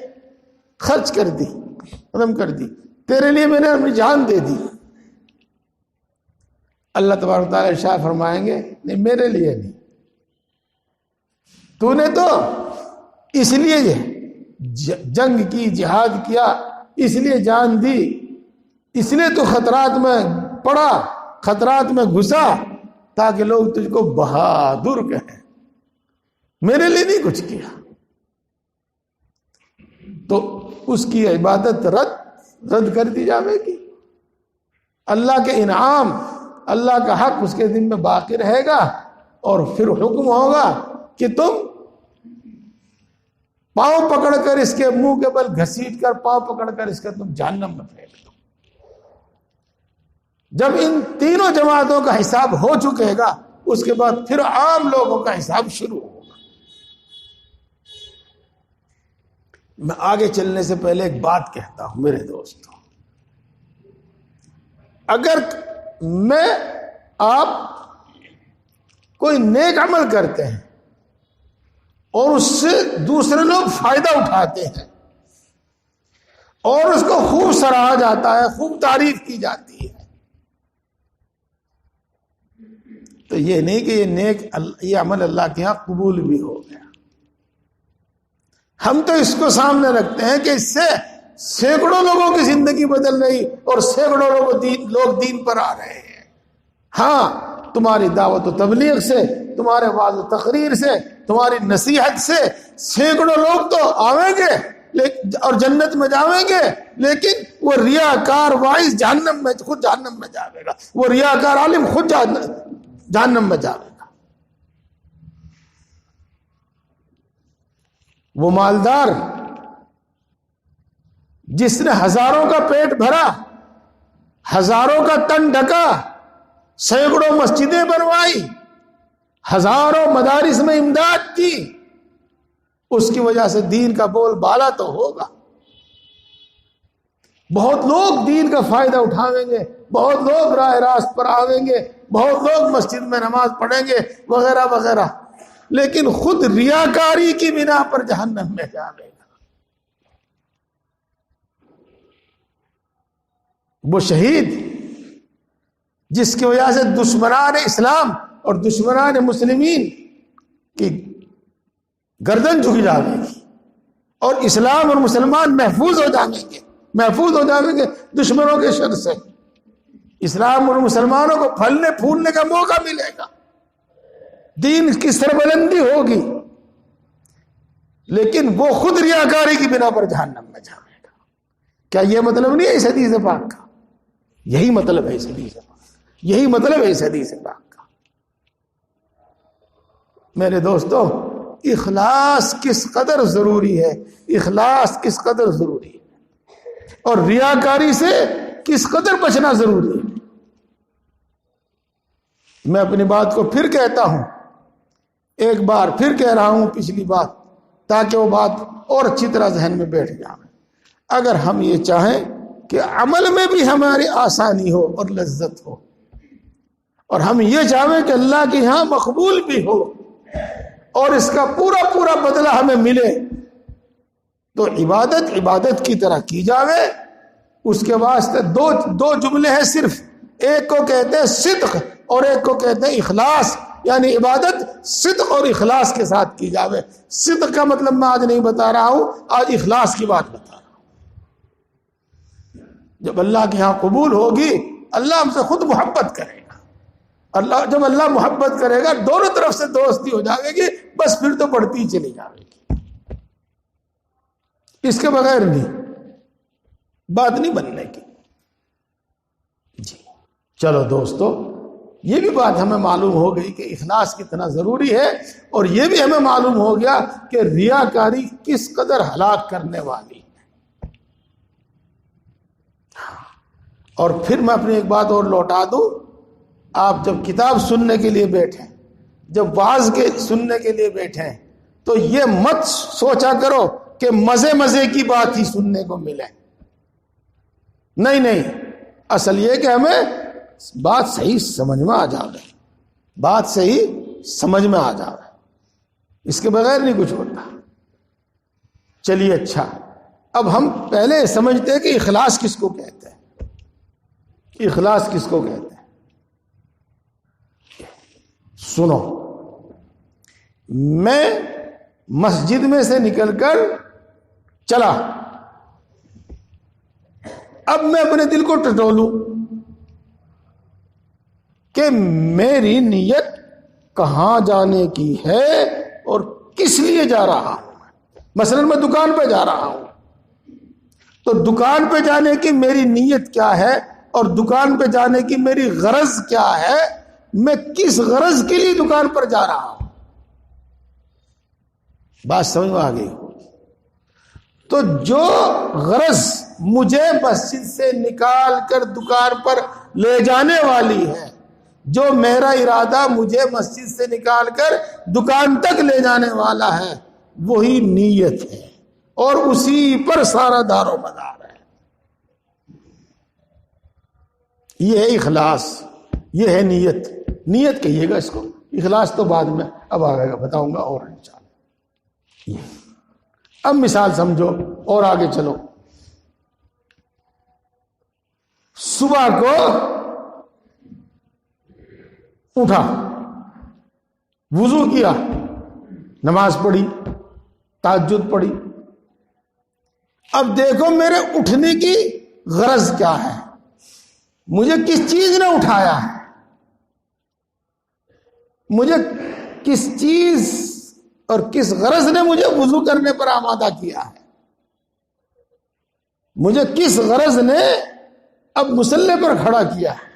خرچ کر دی, ختم کر دی, تیرے لیے میں نے اپنی جان دے دی. اللہ تبارک و تعالیٰ ارشاد فرمائیں گے نہیں, میرے لیے نہیں, تو نے تو اس لیے جنگ کی, جہاد کیا, اس لیے جان دی, اس لیے تو خطرات میں پڑا, خطرات میں گھسا تاکہ لوگ تجھ کو بہادر کہیں, میرے لیے نہیں کچھ کیا. تو اس کی عبادت رد کر دی جائے گی. اللہ کے انعام, اللہ کا حق اس کے دل میں باقی رہے گا. اور پھر حکم ہوگا کہ تم پاؤں پکڑ کر اس کے منہ کے بل گھسیٹ کر, پاؤں پکڑ کر اس کے تم جہنم میں پھینک دو. جب ان تینوں جماعتوں کا حساب ہو چکے گا اس کے بعد پھر عام لوگوں کا حساب شروع ہوگا. میں آگے چلنے سے پہلے ایک بات کہتا ہوں میرے دوستوں, اگر میں آپ کوئی نیک عمل کرتے ہیں اور اس سے دوسرے لوگ فائدہ اٹھاتے ہیں اور اس کو خوب سراہا جاتا ہے، خوب تعریف کی جاتی ہے. تو یہ نہیں کہ یہ عمل اللہ کے ہاں قبول بھی ہو گیا. ہم تو اس کو سامنے رکھتے ہیں کہ اس سے سینکڑوں لوگوں کی زندگی بدل رہی اور سینکڑوں لوگ دین پر آ رہے ہیں. ہاں، تمہاری دعوت و تبلیغ سے، تمہارے وعظ و تقریر سے، تمہاری نصیحت سے سینکڑوں لوگ تو آویں گے اور جنت میں جاویں گے، لیکن وہ ریاکار واعظ خود جہنم میں جاوے گا. وہ ریاکار عالم خود جہنم میں جاوے گا. وہ مالدار جس نے ہزاروں کا پیٹ بھرا، ہزاروں کا تن ڈھکا، سینکڑوں مسجدیں بنوائی، ہزاروں مدارس میں امداد کی، اس کی وجہ سے دین کا بول بالا تو ہوگا. بہت لوگ دین کا فائدہ اٹھاویں گے، بہت لوگ راہ راست پر آویں گے، بہت لوگ مسجد میں نماز پڑھیں گے وغیرہ وغیرہ، لیکن خود ریاکاری کی بنا پر جہنم میں جاوے گا. وہ شہید جس کی وجہ سے دشمنان اسلام اور دشمنان مسلمین کی گردن جھک جائے گی اور اسلام اور مسلمان محفوظ ہو جائیں گے دشمنوں کے شر سے. اسلام اور مسلمانوں کو پھلنے پھولنے کا موقع ملے گا، دین کی سربلندی ہوگی، لیکن وہ خود ریاکاری کی بنا پر جہنم میں جائے گا. کیا یہ مطلب نہیں ہے اس حدیث پاک کا؟ یہی مطلب ہے اس حدیث پاک، یہی مطلب ہے اس حدیث پاک کا. میرے دوستو، اخلاص کس قدر ضروری ہے، اخلاص کس قدر ضروری ہے، اور ریاکاری سے کس قدر بچنا ضروری ہے. میں اپنی بات کو پھر کہتا ہوں، ایک بار پھر کہہ رہا ہوں پچھلی بات، تاکہ وہ بات اور اچھی طرح ذہن میں بیٹھ جائے. اگر ہم یہ چاہیں کہ عمل میں بھی ہماری آسانی ہو اور لذت ہو، اور ہم یہ چاہیں کہ اللہ کے یہاں مقبول بھی ہو اور اس کا پورا پورا بدلہ ہمیں ملے، تو عبادت کی طرح کی جاوے. اس کے واسطے دو جملے ہیں صرف، ایک کو کہتے ہیں صدق اور ایک کو کہتے ہیں اخلاص. یعنی عبادت صدق اور اخلاص کے ساتھ کی جاوے. صدق کا مطلب میں آج نہیں بتا رہا ہوں، آج اخلاص کی بات بتا رہا ہوں. جب اللہ کے ہاں قبول ہوگی، اللہ ہم سے خود محبت کرے گا. جب اللہ محبت کرے گا، دونوں طرف سے دوستی ہو جائے گی، بس پھر تو بڑھتی ہی چلی جائے گی. اس کے بغیر نہیں، بات نہیں بننے کی. جی چلو دوستو، یہ بھی بات ہمیں معلوم ہو گئی کہ اخلاص کتنا ضروری ہے، اور یہ بھی ہمیں معلوم ہو گیا کہ ریاکاری کس قدر ہلاک کرنے والی ہے. اور پھر میں اپنی ایک بات اور لوٹا دوں، آپ جب کتاب سننے کے لیے بیٹھیں، جب واعظ کے سننے کے لیے بیٹھیں، تو یہ مت سوچا کرو کہ مزے کی بات ہی سننے کو ملے. نہیں، اصل یہ کہ ہمیں بات صحیح سمجھ میں آ جائے، بات صحیح سمجھ میں آ جائے، اس کے بغیر نہیں کچھ ہوتا. چلیے اچھا، اب ہم پہلے سمجھتے ہیں کہ اخلاص کس کو کہتے ہیں. اخلاص کس کو کہتے ہیں؟ سنو، میں مسجد میں سے نکل کر چلا، اب میں اپنے دل کو ٹٹولوں کہ میری نیت کہاں جانے کی ہے اور کس لیے جا رہا ہوں. مثلا میں دکان پہ جا رہا ہوں، تو دکان پہ جانے کی میری نیت کیا ہے اور دکان پہ جانے کی میری غرض کیا ہے، میں کس غرض کے لیے دکان پر جا رہا ہوں. بات سمجھ میں آ گئی؟ تو جو غرض مجھے مسجد سے نکال کر دکان پر لے جانے والی ہے، جو میرا ارادہ مجھے مسجد سے نکال کر دکان تک لے جانے والا ہے، وہی نیت ہے، اور اسی پر سارا دار و مدار ہے. یہ ہے اخلاص، یہ ہے نیت. نیت کہیے گا اس کو، اخلاص تو بعد میں اب آگے گا بتاؤں گا اور انشاءاللہ. اب مثال سمجھو اور آگے چلو. صبح کو اٹھا، وضو کیا، نماز پڑھی، تہجد پڑھی. اب دیکھو میرے اٹھنے کی غرض کیا ہے، مجھے کس چیز نے اٹھایا ہے، مجھے کس چیز اور کس غرض نے مجھے وضو کرنے پر آمادہ کیا ہے، مجھے کس غرض نے اب مصلی پر کھڑا کیا ہے.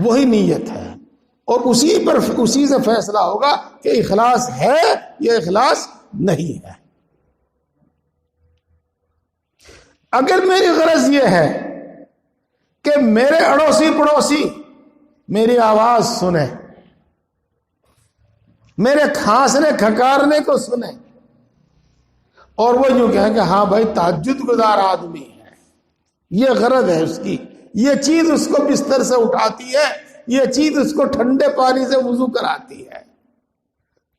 وہی نیت ہے، اور اسی سے فیصلہ ہوگا کہ اخلاص ہے یا اخلاص نہیں ہے. اگر میری غرض یہ ہے کہ میرے اڑوسی پڑوسی میری آواز سنیں، میرے کھانسنے کھکارنے کو سنیں، اور وہ یوں کہیں کہ ہاں بھائی تہجد گزار آدمی ہے، یہ غرض ہے اس کی، یہ چیز اس کو بستر سے اٹھاتی ہے، یہ چیز اس کو ٹھنڈے پانی سے وضو کراتی ہے،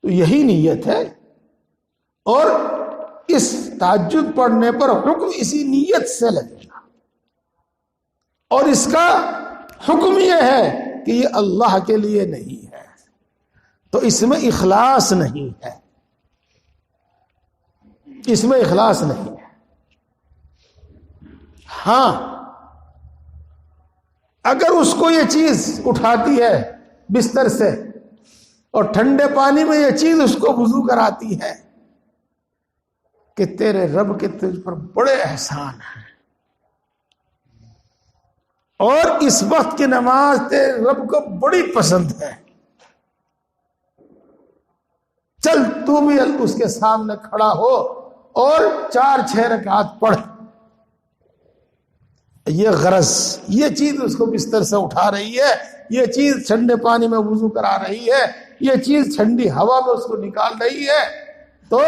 تو یہی نیت ہے. اور اس تہجد پڑھنے پر حکم اسی نیت سے لگے گا، اور اس کا حکم یہ ہے کہ یہ اللہ کے لیے نہیں ہے، تو اس میں اخلاص نہیں ہے، اس میں اخلاص نہیں ہے. ہاں اگر اس کو یہ چیز اٹھاتی ہے بستر سے اور ٹھنڈے پانی میں یہ چیز اس کو وضو کراتی ہے کہ تیرے رب کے تجھ پر بڑے احسان ہیں، اور اس وقت کی نماز تیرے رب کو بڑی پسند ہے، چل تو بھی اس کے سامنے کھڑا ہو اور 4-6 رکعات پڑھ. یہ غرض، یہ چیز اس کو بستر سے اٹھا رہی ہے، یہ چیز ٹھنڈے پانی میں وضو کرا رہی ہے، یہ چیز ٹھنڈی ہوا میں اس کو نکال رہی ہے، تو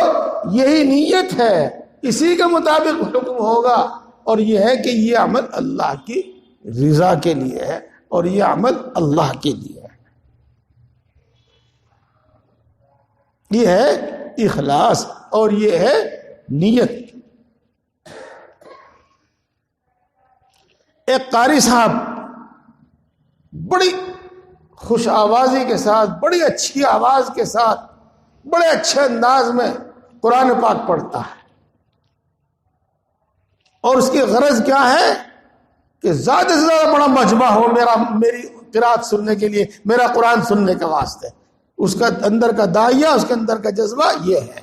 یہی نیت ہے، اسی کے مطابق حکم ہوگا. اور یہ ہے کہ یہ عمل اللہ کی رضا کے لیے ہے، اور یہ عمل اللہ کے لیے ہے. یہ ہے اخلاص اور یہ ہے نیت. ایک قاری صاحب بڑی خوش آوازی کے ساتھ، بڑی اچھی آواز کے ساتھ، بڑے اچھے انداز میں قرآن پاک پڑھتا ہے، اور اس کی غرض کیا ہے کہ زیادہ سے زیادہ بڑا مجمع ہو میری قرات سننے کے لیے، میرا قرآن سننے کے واسطے. اس کا اندر کا داعیہ، اس کے اندر کا جذبہ یہ ہے،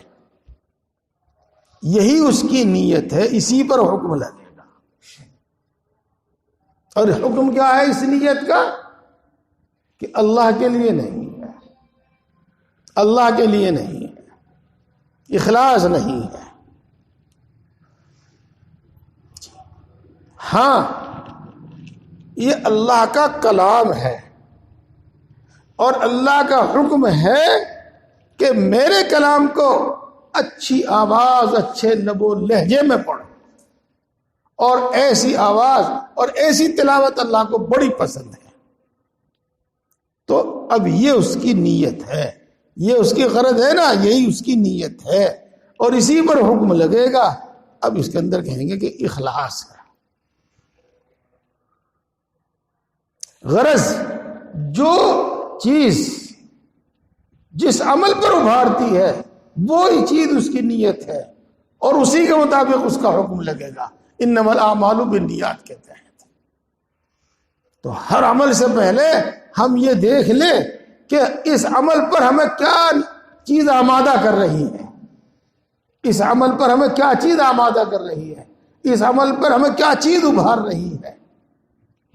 یہی اس کی نیت ہے، اسی پر حکم لگے گا. اور حکم کیا ہے اس نیت کا کہ اللہ کے لیے نہیں ہے، اللہ کے لیے نہیں ہے، اخلاص نہیں ہے. ہاں یہ اللہ کا کلام ہے، اور اللہ کا حکم ہے کہ میرے کلام کو اچھی آواز، اچھے لب و لہجے میں پڑھو، اور ایسی آواز اور ایسی تلاوت اللہ کو بڑی پسند ہے. تو اب یہ اس کی نیت ہے، یہ اس کی غرض ہے نا، یہی اس کی نیت ہے، اور اسی پر حکم لگے گا. اب اس کے اندر کہیں گے کہ اخلاص ہے. غرض جو چیز جس عمل پر ابھارتی ہے وہی چیز اس کی نیت ہے، اور اسی کے مطابق اس کا حکم لگے گا. انما الاعمال بالنیات کے تحت. تو ہر عمل سے پہلے ہم یہ دیکھ لیں کہ اس عمل پر ہمیں کیا چیز آمادہ کر رہی ہے، اس عمل پر ہمیں کیا چیز آمادہ کر رہی ہے، اس عمل پر ہمیں کیا چیز ابھار رہی ہے.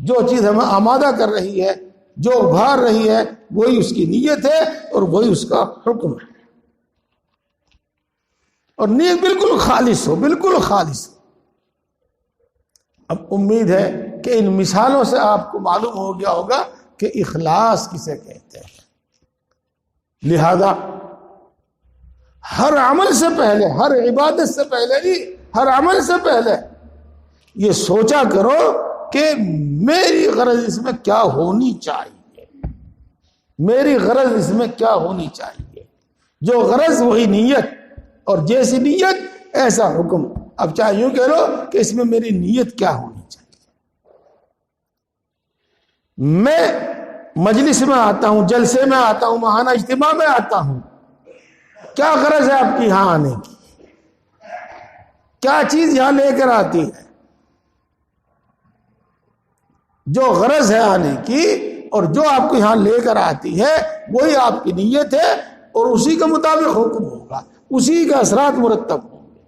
جو چیز ہمیں آمادہ کر رہی ہے، جو ابھار رہی ہے، وہی اس کی نیت ہے اور وہی اس کا حکم ہے. اور نیت بالکل خالص ہو، بالکل خالص ہو. اب امید ہے کہ ان مثالوں سے آپ کو معلوم ہو گیا ہوگا کہ اخلاص کسے کہتے ہیں. لہذا ہر عمل سے پہلے، ہر عبادت سے پہلے نہیں، ہر عمل سے پہلے یہ سوچا کرو کہ میری غرض اس میں کیا ہونی چاہیے، میری غرض اس میں کیا ہونی چاہیے. جو غرض وہی نیت، اور جیسی نیت ایسا حکم. اب چاہے یوں کہہ لو کہ اس میں میری نیت کیا ہونی چاہیے. میں مجلس میں آتا ہوں، جلسے میں آتا ہوں، ماہانہ اجتماع میں آتا ہوں، کیا غرض ہے آپ کی یہاں آنے کی؟ کیا چیز یہاں لے کر آتی ہے؟ جو غرض ہے آنے کی اور جو آپ کو یہاں لے کر آتی ہے وہی آپ کی نیت ہے، اور اسی کے مطابق حکم ہوگا، اسی کے اثرات مرتب ہوں گے،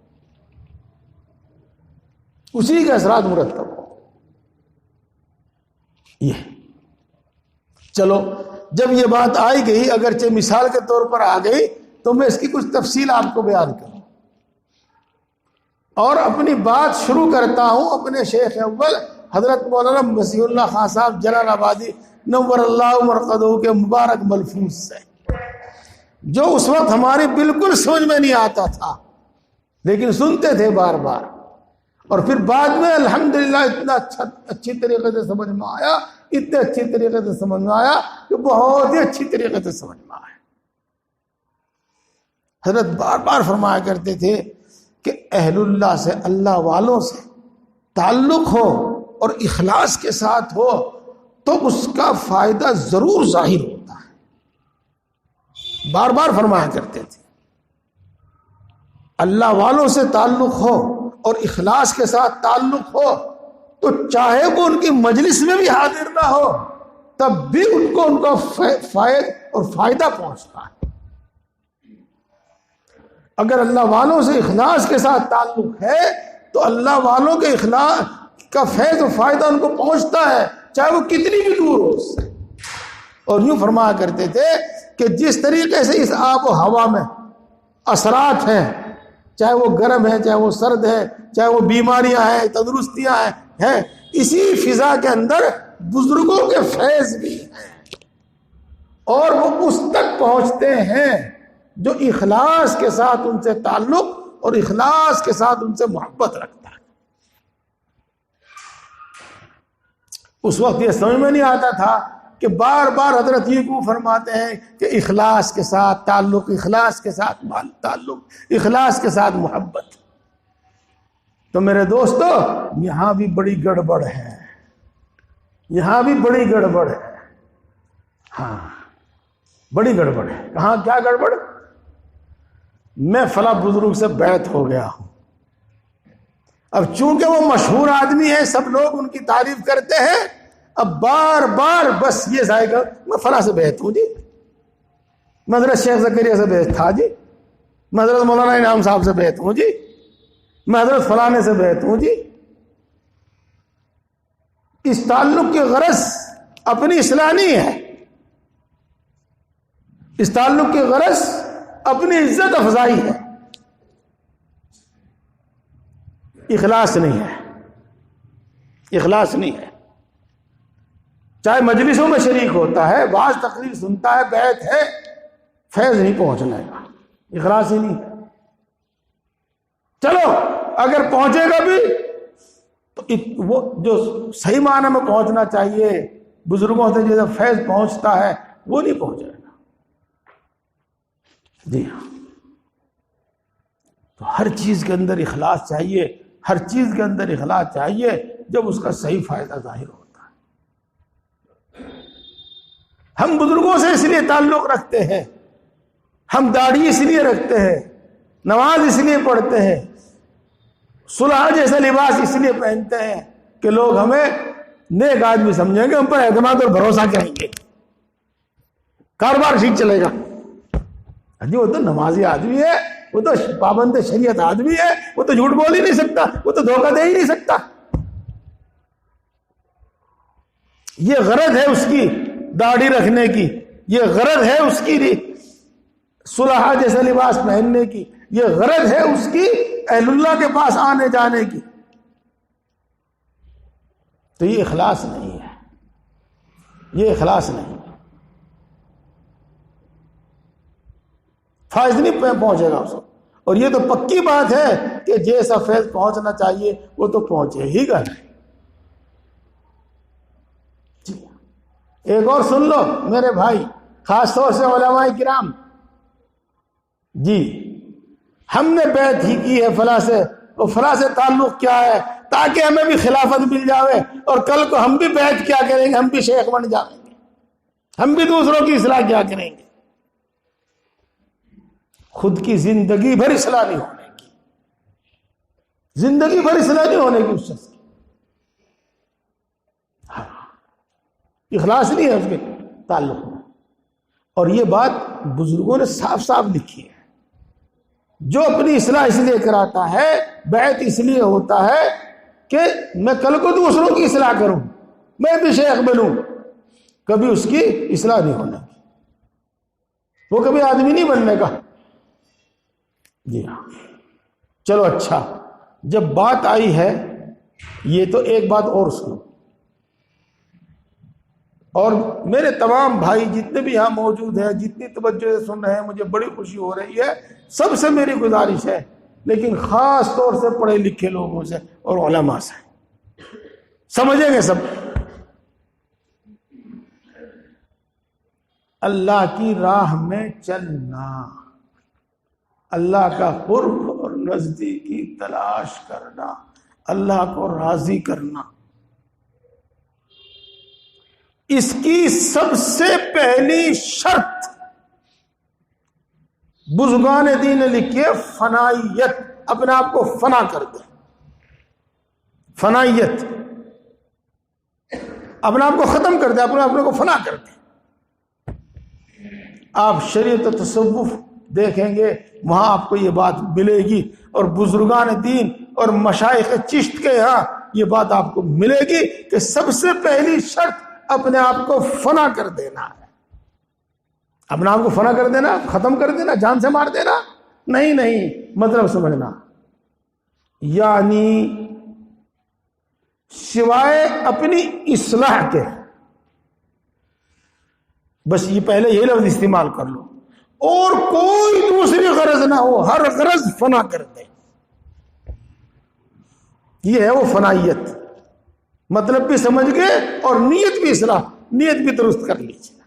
اسی کے اثرات مرتب ہوں گے۔ یہ چلو جب یہ بات آئی گئی، اگرچہ مثال کے طور پر آ گئی، تو میں اس کی کچھ تفصیل آپ کو بیان کروں اور اپنی بات شروع کرتا ہوں اپنے شیخ اول حضرت مولانا مسیح اللہ خان صاحب جلال آبادی نور اللہ مرقدہ کے مبارک ملفوظ سے، جو اس وقت ہماری بالکل سمجھ میں نہیں آتا تھا، لیکن سنتے تھے بار بار، اور پھر بعد میں الحمدللہ اتنا اچھی طریقے سے سمجھ میں آیا، اتنے اچھی طریقے سے سمجھ میں آیا کہ بہت ہی اچھی طریقے سے سمجھ میں آیا۔ حضرت بار بار فرمایا کرتے تھے کہ اہل اللہ سے، اللہ والوں سے تعلق ہو اور اخلاص کے ساتھ ہو تو اس کا فائدہ ضرور ظاہر ہوتا ہے، بار بار فرمایا کرتے تھے۔ اللہ والوں سے تعلق ہو اور اخلاص کے ساتھ تعلق ہو تو چاہے وہ ان کی مجلس میں بھی حاضر نہ ہو تب بھی ان کو ان کا فائدہ پہنچتا ہے۔ اگر اللہ والوں سے اخلاص کے ساتھ تعلق ہے تو اللہ والوں کے اخلاص کا فیض و فائدہ ان کو پہنچتا ہے، چاہے وہ کتنی بھی دور ہو اس سے۔ اور یوں فرمایا کرتے تھے کہ جس طریقے سے اس آب و ہوا میں اثرات ہیں، چاہے وہ گرم ہے، چاہے وہ سرد ہے، چاہے وہ بیماریاں ہیں، تندرستیاں ہیں، اسی فضا کے اندر بزرگوں کے فیض بھی ہیں، اور وہ اس تک پہنچتے ہیں جو اخلاص کے ساتھ ان سے تعلق اور اخلاص کے ساتھ ان سے محبت رکھتا ہے۔ اس وقت یہ سمجھ میں نہیں آتا تھا کہ بار بار حضرت یہ کیوں فرماتے ہیں کہ اخلاص کے ساتھ تعلق، اخلاص کے ساتھ تعلق، اخلاص کے ساتھ محبت۔ تو میرے دوستو یہاں بھی بڑی گڑبڑ ہے، یہاں بھی بڑی گڑبڑ ہے، ہاں بڑی گڑبڑ ہے۔ کہاں کیا گڑبڑ؟ میں فلاں بزرگ سے بیعت ہو گیا ہوں، اب چونکہ وہ مشہور آدمی ہے، سب لوگ ان کی تعریف کرتے ہیں، اب بار بار بس یہ ظاہر کر میں فلاں سے بیعت ہوں جی، میں حضرت شیخ زکریا سے بیعت تھا جی، میں حضرت مولانا انعام صاحب سے بیعت ہوں جی، میں حضرت فلانے سے بیعت ہوں جی۔ اس تعلق کی غرض اپنی اصلاح نہیں ہے، اس تعلق کی غرض اپنی عزت افزائی ہے، اخلاص نہیں ہے، اخلاص نہیں ہے۔ چاہے مجلسوں میں شریک ہوتا ہے، بعض تقریر سنتا ہے، بیعت ہے، فیض نہیں پہنچنے گا، اخلاص ہی نہیں ہے۔ چلو اگر پہنچے گا بھی تو وہ جو صحیح معنی میں پہنچنا چاہیے، بزرگوں سے جیسا فیض پہنچتا ہے وہ نہیں پہنچے گا۔ جی ہاں، تو ہر چیز کے اندر اخلاص چاہیے، ہر چیز کے اندر اخلاص چاہیے جب اس کا صحیح فائدہ ظاہر ہوتا ہے۔ ہم بزرگوں سے اس لیے تعلق رکھتے ہیں، ہم داڑھی اس لیے رکھتے ہیں، نماز اس لیے پڑھتے ہیں، صلح جیسا لباس اس لیے پہنتے ہیں کہ لوگ ہمیں نیک آدمی سمجھیں گے، ہم پر اعتماد اور بھروسہ کریں گے، کاروبار ٹھیک چلے گا۔ جی وہ تو نمازی آدمی ہے، وہ تو پابند شریعت آدمی ہے، وہ تو جھوٹ بول ہی نہیں سکتا، وہ تو دھوکہ دے ہی نہیں سکتا۔ یہ غرض ہے اس کی داڑھی رکھنے کی، یہ غرض ہے اس کی صلحہ جیسا لباس پہننے کی، یہ غرض ہے اس کی اہل اللہ کے پاس آنے جانے کی۔ تو یہ اخلاص نہیں ہے، یہ اخلاص نہیں ہے، فائز نہیں پہنچے گا اس کو۔ اور یہ تو پکی بات ہے کہ جیسا فیض پہنچنا چاہیے وہ تو پہنچے ہی گا۔ جی ایک اور سن لو میرے بھائی، خاص طور سے علماء کرام، جی ہم نے بیعت ہی کی ہے فلاں سے، اور فلاں سے تعلق کیا ہے؟ تاکہ ہمیں بھی خلافت مل جاوے اور کل کو ہم بھی بیعت کیا کریں گے، ہم بھی شیخ بن جائیں گے، ہم بھی دوسروں کی اصلاح کیا کریں گے. خود کی زندگی بھر اصلاح نہیں ہونے کی، زندگی بھر اصلاح نہیں ہونے کی اس شخص کی. اخلاص نہیں ہے اس کے تعلق میں. اور یہ بات بزرگوں نے صاف صاف لکھی ہے. جو اپنی اصلاح اس لیے کراتا ہے، بیعت اس لیے ہوتا ہے کہ میں کل کو دوسروں کی اصلاح کروں، میں بھی شیخ بنوں. کبھی اس کی اصلاح نہیں ہونے کی، وہ کبھی آدمی نہیں بننے کا. جی ہاں. چلو اچھا، جب بات آئی ہے یہ تو ایک بات اور سنو، اور میرے تمام بھائی جتنے بھی یہاں موجود ہیں، جتنی توجہ سے سن رہے ہیں، مجھے بڑی خوشی ہو رہی ہے. سب سے میری گزارش ہے، لیکن خاص طور سے پڑھے لکھے لوگوں سے اور علماء سے، سمجھیں گے سب. اللہ کی راہ میں چلنا، اللہ کا قرب اور نزدیکی تلاش کرنا، اللہ کو راضی کرنا، اس کی سب سے پہلی شرط بزرگان دین نے لکھی ہے فنائیت. اپنے آپ کو فنا کر دے، فنائیت، اپنے آپ کو ختم کر دے، اپنے کو فنا کر دے. آپ شریعت و تصوف دیکھیں گے، وہاں آپ کو یہ بات ملے گی، اور بزرگان دین اور مشائخ چشت کے یہاں یہ بات آپ کو ملے گی کہ سب سے پہلی شرط اپنے آپ کو فنا کر دینا ہے. اپنے آپ کو فنا کر دینا، ختم کر دینا، جان سے مار دینا نہیں، مطلب سمجھنا. یعنی سوائے اپنی اصلاح کے، بس یہ پہلے یہ لفظ استعمال کر لو، اور کوئی دوسری غرض نہ ہو، ہر غرض فنا کر دے. یہ ہے وہ فنائیت. مطلب بھی سمجھ گئے اور نیت بھی اصلاح، نیت بھی درست کر لیجیے.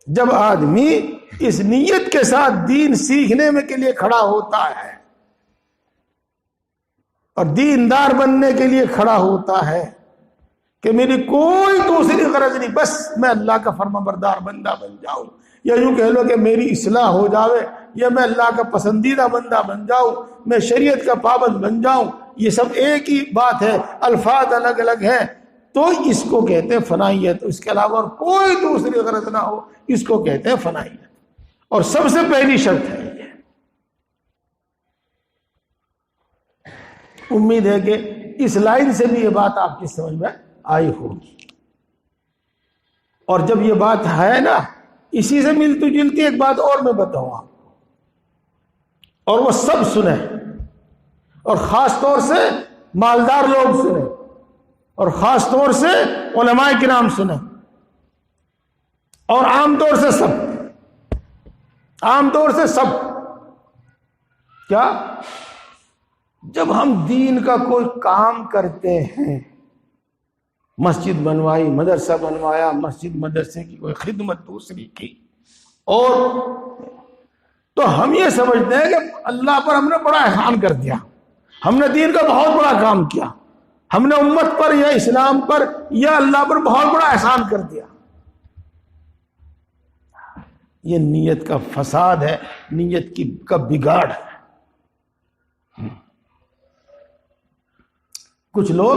جب آدمی اس نیت کے ساتھ دین سیکھنے میں کے لیے کھڑا ہوتا ہے اور دیندار بننے کے لیے کھڑا ہوتا ہے کہ میری کوئی دوسری غرض نہیں، بس میں اللہ کا فرما بردار بندہ بن جاؤں، یا یوں کہہ لو کہ میری اصلاح ہو جاوے، یا میں اللہ کا پسندیدہ بندہ بن جاؤں، میں شریعت کا پابند بن جاؤں، یہ سب ایک ہی بات ہے، الفاظ الگ الگ ہیں. تو اس کو کہتے ہیں فنائیت. اس کے علاوہ اور کوئی دوسری غرض نہ ہو، اس کو کہتے ہیں فنائیت. اور سب سے پہلی شرط ہے یہ. امید ہے کہ اس لائن سے بھی یہ بات آپ کی سمجھ میں آئی ہوگی. اور جب یہ بات ہے نا، اسی سے ملتی جلتی ایک بات اور میں بتاؤں آپ کو، اور وہ سب سنیں، اور خاص طور سے مالدار لوگ سنیں، اور خاص طور سے علماء کرام سنیں، اور عام طور سے سب. کیا؟ جب ہم دین کا کوئی کام کرتے ہیں، مسجد بنوائی، مدرسہ بنوایا، مسجد مدرسے کی کوئی خدمت دوسری کی، اور تو ہم یہ سمجھتے ہیں کہ اللہ پر ہم نے بڑا احسان کر دیا، ہم نے دین کا بہت بڑا کام کیا، ہم نے امت پر یا اسلام پر یا اللہ پر بہت بڑا احسان کر دیا. یہ نیت کا فساد ہے، نیت کا بگاڑ ہے. کچھ لوگ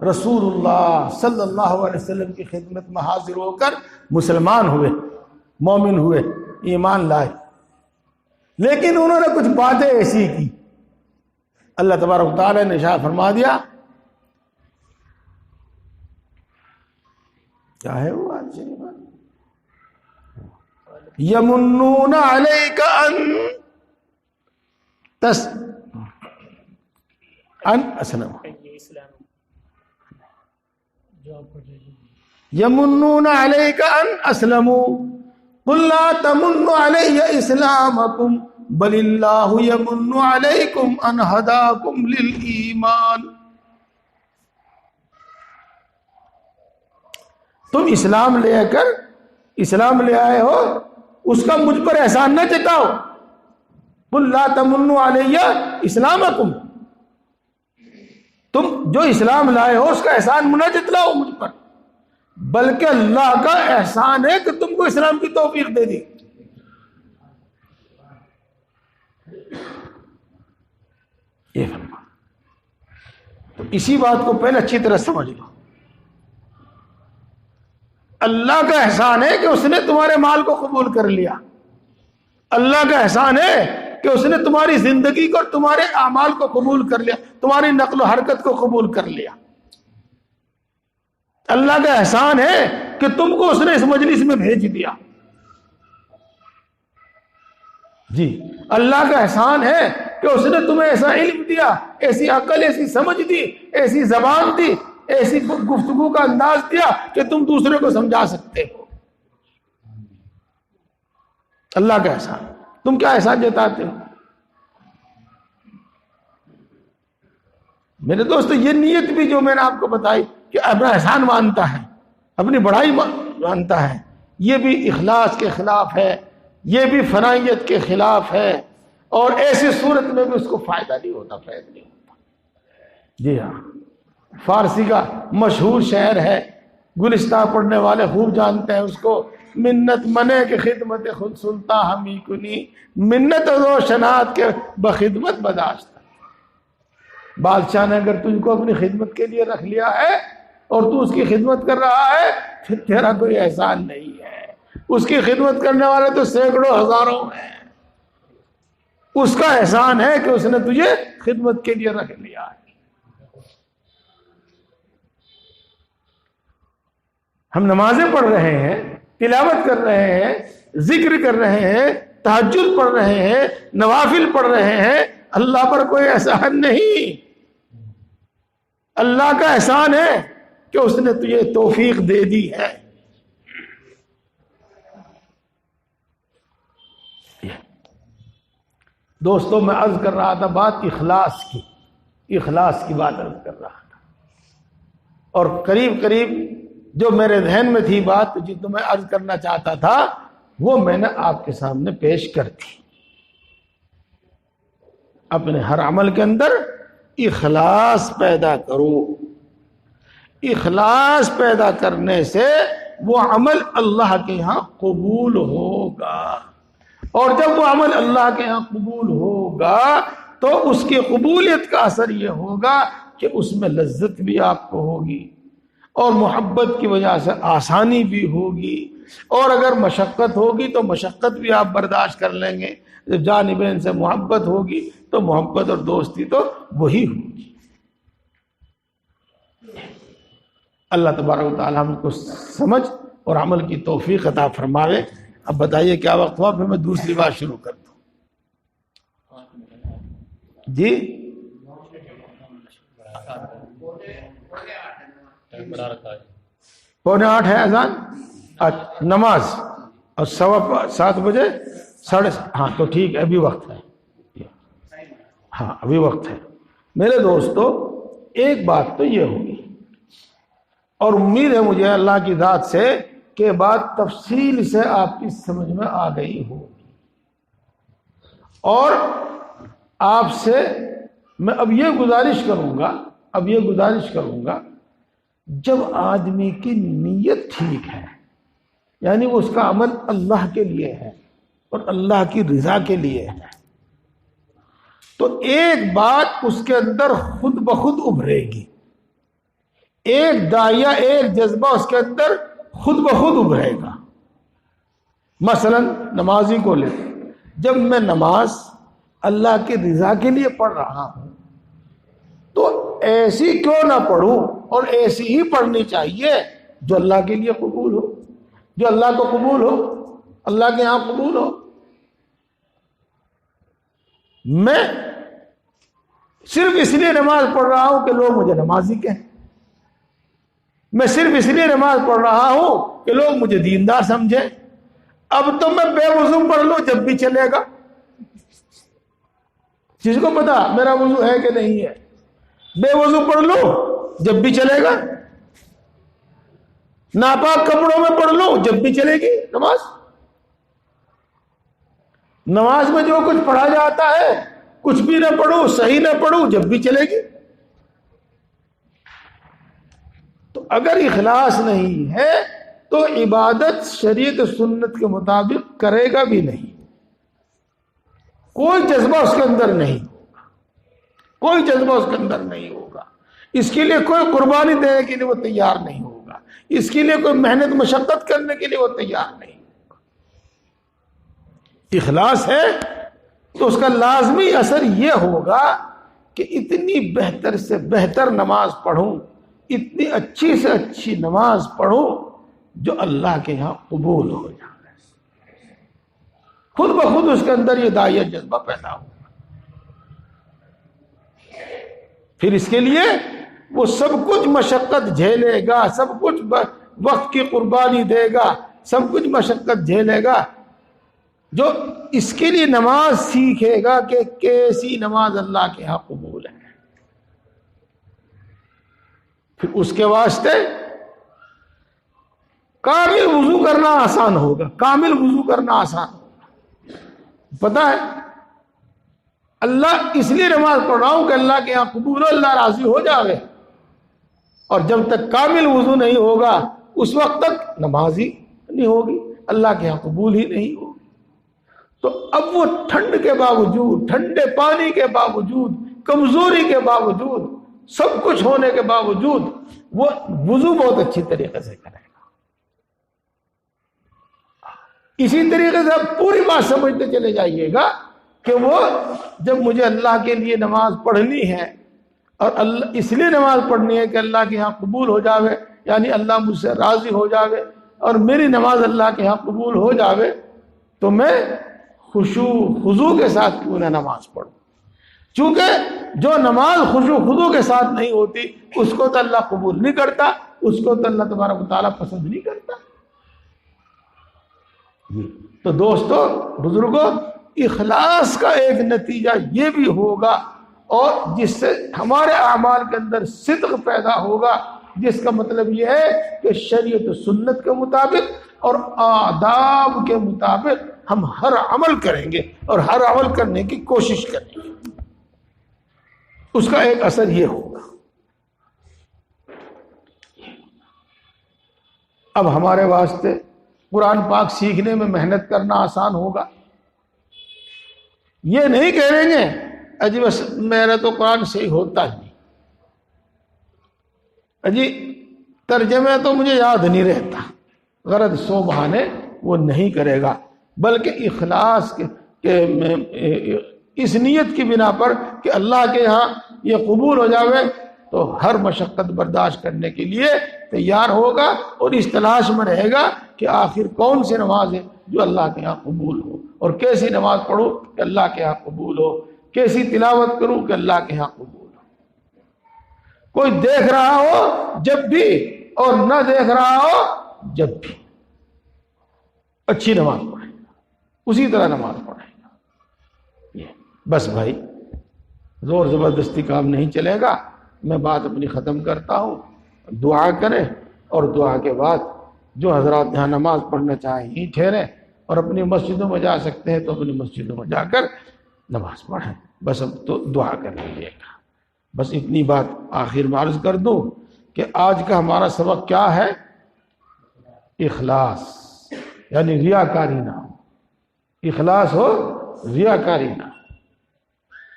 رسول اللہ صلی اللہ علیہ وسلم کی خدمت میں حاضر ہو کر مسلمان ہوئے، مومن ہوئے، ایمان لائے، لیکن انہوں نے کچھ باتیں ایسی کی، اللہ تبارک و تعالی نے ارشاد فرما دیا. کیا ہے وہ آج یمنون علیک ان اسلم، یمنون علیک ان اسلموا قل لا تمنوا علی اسلامکم بل اللہ یمن علیکم ان ہداکم للایمان. تم اسلام لے آئے ہو، اس کا مجھ پر احسان نہ جتاؤ. قل لا تمنوا علی اسلامکم، تم جو اسلام لائے ہو اس کا احسان نہ جتلاؤ مجھ پر، بلکہ اللہ کا احسان ہے کہ تم کو اسلام کی توفیق دے دی۔ یہ فرما، تو اسی بات کو پہلے اچھی طرح سمجھ لو۔ اللہ کا احسان ہے کہ اس نے تمہارے مال کو قبول کر لیا، اللہ کا احسان ہے کہ اس نے تمہاری زندگی کو اور تمہارے اعمال کو قبول کر لیا، تمہاری نقل و حرکت کو قبول کر لیا۔ اللہ کا احسان ہے کہ تم کو اس نے اس مجلس میں بھیج دیا۔ جی، اللہ کا احسان ہے کہ اس نے تمہیں ایسا علم دیا، ایسی عقل، ایسی سمجھ دی، ایسی زبان دی، ایسی گفتگو کا انداز دیا کہ تم دوسرے کو سمجھا سکتے ہو۔ اللہ کا احسان، تم کیا احسان جتاتے ہو؟ میرے دوستو، یہ نیت بھی جو میں نے آپ کو بتائی کہ اپنا احسان مانتا ہے، اپنی بڑائی مانتا ہے، یہ بھی اخلاص کے خلاف ہے، یہ بھی فنائیت کے خلاف ہے، اور ایسی صورت میں بھی اس کو فائدہ نہیں ہوتا، فائدہ نہیں ہوتا۔ جی ہاں، فارسی کا مشہور شعر ہے، گلستہ پڑھنے والے خوب جانتے ہیں اس کو، منت منے کے خدمت خود سلطان ہمی کنی، منت روشنات کے بخدمت بداشت۔ بادشاہ نے اگر تجھ کو اپنی خدمت کے لیے رکھ لیا ہے اور تو اس کی خدمت کر رہا ہے، پھر تیرا کوئی احسان نہیں ہے۔ اس کی خدمت کرنے والے تو سینکڑوں ہزاروں ہیں، اس کا احسان ہے کہ اس نے تجھے خدمت کے لیے رکھ لیا ہے۔ ہم نمازیں پڑھ رہے ہیں، تلاوت کر رہے ہیں، ذکر کر رہے ہیں، تہجد پڑھ رہے ہیں، نوافل پڑھ رہے ہیں، اللہ پر کوئی احسان نہیں۔ اللہ کا احسان ہے کہ اس نے تجھے توفیق دے دی ہے۔ دوستوں، میں عرض کر رہا تھا بات اخلاص کی بات عرض کر رہا تھا، اور قریب جو میرے ذہن میں تھی بات جو میں عرض کرنا چاہتا تھا وہ میں نے آپ کے سامنے پیش کر دی۔ اپنے ہر عمل کے اندر اخلاص پیدا کرو، اخلاص پیدا کرنے سے وہ عمل اللہ کے ہاں قبول ہوگا، اور جب وہ عمل اللہ کے ہاں قبول ہوگا تو اس کی قبولیت کا اثر یہ ہوگا کہ اس میں لذت بھی آپ کو ہوگی، اور محبت کی وجہ سے آسانی بھی ہوگی، اور اگر مشقت ہوگی تو مشقت بھی آپ برداشت کر لیں گے۔ جب جانبین سے محبت ہوگی تو محبت اور دوستی تو وہی ہوگی۔ اللہ تبارک و تعالی ہم کو سمجھ اور عمل کی توفیق عطا فرماوے۔ اب بتائیے کیا وقت ہوا، پھر میں دوسری بات شروع کر دوں۔ جی، 7:45 ہے اذان، نماز، اور 7:15 بجے 7:30۔ ہاں تو ٹھیک ہے، ابھی وقت ہے، ہاں ابھی وقت ہے۔ میرے دوستو، ایک بات تو یہ ہوگی، اور امید ہے مجھے اللہ کی ذات سے کہ بات تفصیل سے آپ کی سمجھ میں آ گئی ہوگی، اور آپ سے میں اب یہ گزارش کروں گا جب آدمی کی نیت ٹھیک ہے، یعنی اس کا عمل اللہ کے لیے ہے اور اللہ کی رضا کے لیے ہے، تو ایک بات اس کے اندر خود بخود ابھرے گی، ایک داعیہ، ایک جذبہ اس کے اندر خود بخود ابھرے گا۔ مثلا نمازی کو لے، جب میں نماز اللہ کی رضا کے لیے پڑھ رہا ہوں تو ایسی کیوں نہ پڑھوں، اور ایسی ہی پڑھنی چاہیے جو اللہ کے لیے قبول ہو، جو اللہ کو قبول ہو، اللہ کے ہاں قبول ہو۔ میں صرف اس لیے نماز پڑھ رہا ہوں کہ لوگ مجھے نمازی کہیں، میں صرف اس لیے نماز پڑھ رہا ہوں کہ لوگ مجھے دیندار سمجھیں۔ اب تو میں بے وضو پڑھ لوں جب بھی چلے گا، جس کو پتا میرا وضو ہے کہ نہیں ہے، بے وضو پڑھ لوں جب بھی چلے گا، ناپاک کپڑوں میں پڑھ لوں جب بھی چلے گی نماز۔ نماز میں جو کچھ پڑھا جاتا ہے، کچھ بھی نہ پڑھوں، صحیح نہ پڑھوں، جب بھی چلے گی۔ اگر اخلاص نہیں ہے تو عبادت شریعت سنت کے مطابق کرے گا بھی نہیں، کوئی جذبہ اس کے اندر نہیں ہوگا، کوئی جذبہ اس کے اندر نہیں ہوگا، اس کے لیے کوئی قربانی دینے کے لیے وہ تیار نہیں ہوگا، اس کے لیے کوئی محنت مشقت کرنے کے لیے وہ تیار نہیں ہوگا۔ اخلاص ہے تو اس کا لازمی اثر یہ ہوگا کہ اتنی بہتر سے بہتر نماز پڑھوں، اتنی اچھی سے اچھی نماز پڑھوں جو اللہ کے ہاں قبول ہو جائے، خود بخود اس کے اندر یہ داعیہ جذبہ پیدا ہوگا۔ پھر اس کے لیے وہ سب کچھ مشقت جھیلے گا، سب کچھ وقت کی قربانی دے گا، سب کچھ مشقت جھیلے گا، جو اس کے لیے نماز سیکھے گا کہ کیسی نماز اللہ کے ہاں قبول ہے۔ پھر اس کے واسطے کامل وضو کرنا آسان ہوگا، کامل وضو کرنا آسان ہوگا۔ پتہ ہے اللہ اس لیے نماز پڑھ رہا ہوں کہ اللہ کے یہاں قبول ہو، اللہ راضی ہو جاوے، اور جب تک کامل وضو نہیں ہوگا اس وقت تک نماز ہی نہیں ہوگی، اللہ کے یہاں قبول ہی نہیں ہوگی۔ تو اب وہ ٹھنڈ کے باوجود، ٹھنڈے پانی کے باوجود، کمزوری کے باوجود، سب کچھ ہونے کے باوجود وہ وضو بہت اچھی طریقے سے کرے گا۔ اسی طریقے سے آپ پوری بات سمجھتے چلے جائیے گا کہ وہ جب مجھے اللہ کے لیے نماز پڑھنی ہے، اور اللہ اس لیے نماز پڑھنی ہے کہ اللہ کے ہاں قبول ہو جاوے، یعنی اللہ مجھ سے راضی ہو جاوے اور میری نماز اللہ کے ہاں قبول ہو جاوے، تو میں خشوع خضوع کے ساتھ کیوں نہ نماز پڑھوں۔ چونکہ جو نماز خشوع خضوع کے ساتھ نہیں ہوتی اس کو تو اللہ قبول نہیں کرتا، اس کو تو اللہ تبارک و تعالیٰ پسند نہیں کرتا۔ تو دوستو، بزرگوں، اخلاص کا ایک نتیجہ یہ بھی ہوگا، اور جس سے ہمارے اعمال کے اندر صدق پیدا ہوگا، جس کا مطلب یہ ہے کہ شریعت و سنت کے مطابق اور آداب کے مطابق ہم ہر عمل کریں گے اور ہر عمل کرنے کی کوشش کریں گے۔ اس کا ایک اثر یہ ہوگا۔ اب ہمارے واسطے قرآن پاک سیکھنے میں محنت کرنا آسان ہوگا۔ یہ نہیں کہیں گے اجی بس میرا تو قرآن صحیح ہوتا ہی نہیں، اجی ترجمہ تو مجھے یاد نہیں رہتا، غرض سو بہانے وہ نہیں کرے گا، بلکہ اخلاص کے اس نیت کی بنا پر کہ اللہ کے ہاں یہ قبول ہو جاوے تو ہر مشقت برداشت کرنے کے لیے تیار ہوگا، اور اس تلاش میں رہے گا کہ آخر کون سی نماز ہے جو اللہ کے ہاں قبول ہو، اور کیسی نماز پڑھوں کہ اللہ کے ہاں قبول ہو، کیسی تلاوت کروں کہ اللہ کے ہاں قبول ہو۔ کوئی دیکھ رہا ہو جب بھی اور نہ دیکھ رہا ہو جب بھی اچھی نماز پڑھے گا، اسی طرح نماز پڑھے گا۔ یہ بس بھائی، زور زبردستی کام نہیں چلے گا۔ میں بات اپنی ختم کرتا ہوں، دعا کریں، اور دعا کے بعد جو حضرات یہاں نماز پڑھنا چاہیں ہی ٹھہریں، اور اپنی مسجدوں میں جا سکتے ہیں تو اپنی مسجدوں میں جا کر نماز پڑھیں۔ بس اب تو دعا کر لیجیے گا۔ بس اتنی بات آخر میں عرض کر دوں کہ آج کا ہمارا سبق کیا ہے؟ اخلاص، یعنی ریاکاری نہ ہو، اخلاص ہو، ریاکاری نہ ہو۔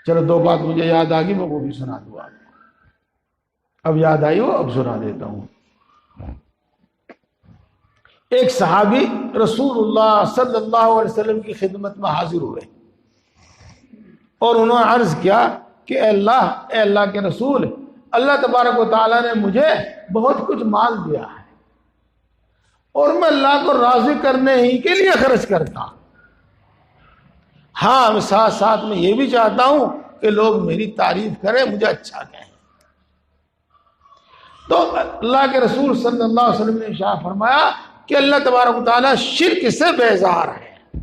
چلو دو بات مجھے یاد آ گئی، میں وہ بھی سنا دوں آپ کو۔ اب یاد آئی ہو، اب سنا دیتا ہوں۔ ایک صحابی رسول اللہ صلی اللہ علیہ وسلم کی خدمت میں حاضر ہوئے، اور انہوں نے عرض کیا کہ اے اللہ کے رسول، اللہ تبارک و تعالیٰ نے مجھے بہت کچھ مال دیا ہے، اور میں اللہ کو راضی کرنے ہی کے لیے خرچ کرتا ہوں۔ ہاں، ساتھ ساتھ میں یہ بھی چاہتا ہوں کہ لوگ میری تعریف کریں، مجھے اچھا کہیں۔ تو اللہ کے رسول صلی اللہ علیہ وسلم نے ارشاد فرمایا کہ اللہ تبارک و تعالیٰ شرک سے بیزار ہے۔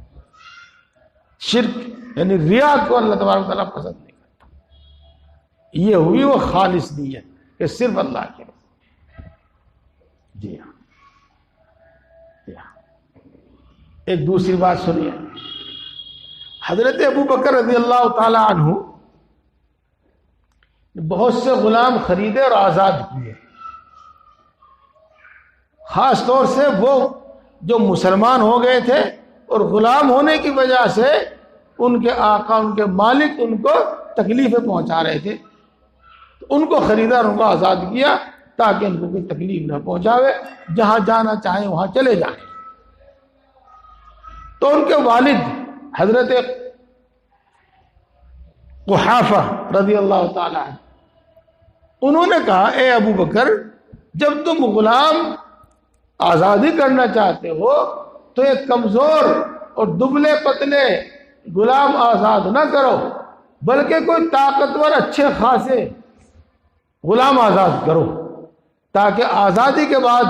شرک یعنی ریا کو اللہ تبارک و تعالیٰ پسند نہیں کرتا۔ یہ ہوئی وہ خالص نیت کہ صرف اللہ کے لیے۔ جی ہاں، ایک دوسری بات سنیے۔ حضرت ابو بکر رضی اللہ تعالی عنہ بہت سے غلام خریدے اور آزاد کیے، خاص طور سے وہ جو مسلمان ہو گئے تھے اور غلام ہونے کی وجہ سے ان کے آقا، ان کے مالک ان کو تکلیفیں پہنچا رہے تھے، تو ان کو خریدا اور ان کو آزاد کیا تاکہ ان کو کوئی تکلیف نہ پہنچاوے، جہاں جانا چاہیں وہاں چلے جائیں۔ تو ان کے والد حضرت قحافہ رضی اللہ تعالی عنہ، انہوں نے کہا اے ابو بکر، جب تم غلام آزادی کرنا چاہتے ہو تو ایک کمزور اور دبلے پتلے غلام آزاد نہ کرو، بلکہ کوئی طاقتور اچھے خاصے غلام آزاد کرو، تاکہ آزادی کے بعد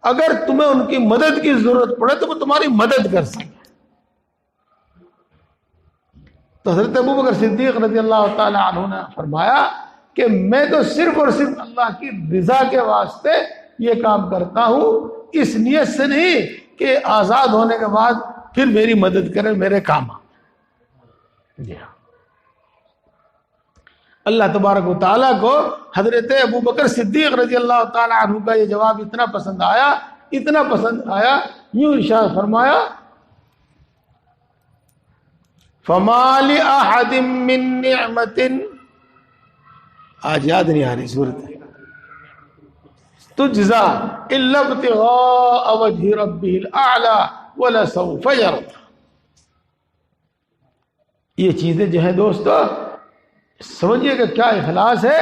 اگر تمہیں ان کی مدد کی ضرورت پڑے تو وہ تمہاری مدد کر سکے۔ تو حضرت ابو بکر صدیق رضی اللہ تعالی عنہ نے فرمایا کہ میں تو صرف اور صرف اللہ کی رضا کے واسطے یہ کام کرتا ہوں، اس نیت سے نہیں کہ آزاد ہونے کے بعد پھر میری مدد کرے، میرے کام آئے۔ جی ہاں، اللہ تبارک و تعالیٰ کو حضرت ابو بکر صدیق رضی اللہ تعالی عنہ کا یہ جواب اتنا پسند آیا، یوں ارشاد فرمایا فَمَا لِأَحَدٍ مِّن نِعْمَةٍ، آج یاد نہیں آ رہی صورت، تجزا الا ابتغاء وجه ربه الاعلى ولسوف يرضى۔ یہ چیزیں جو ہیں دوستو سمجھیے کہ کیا اخلاص ہے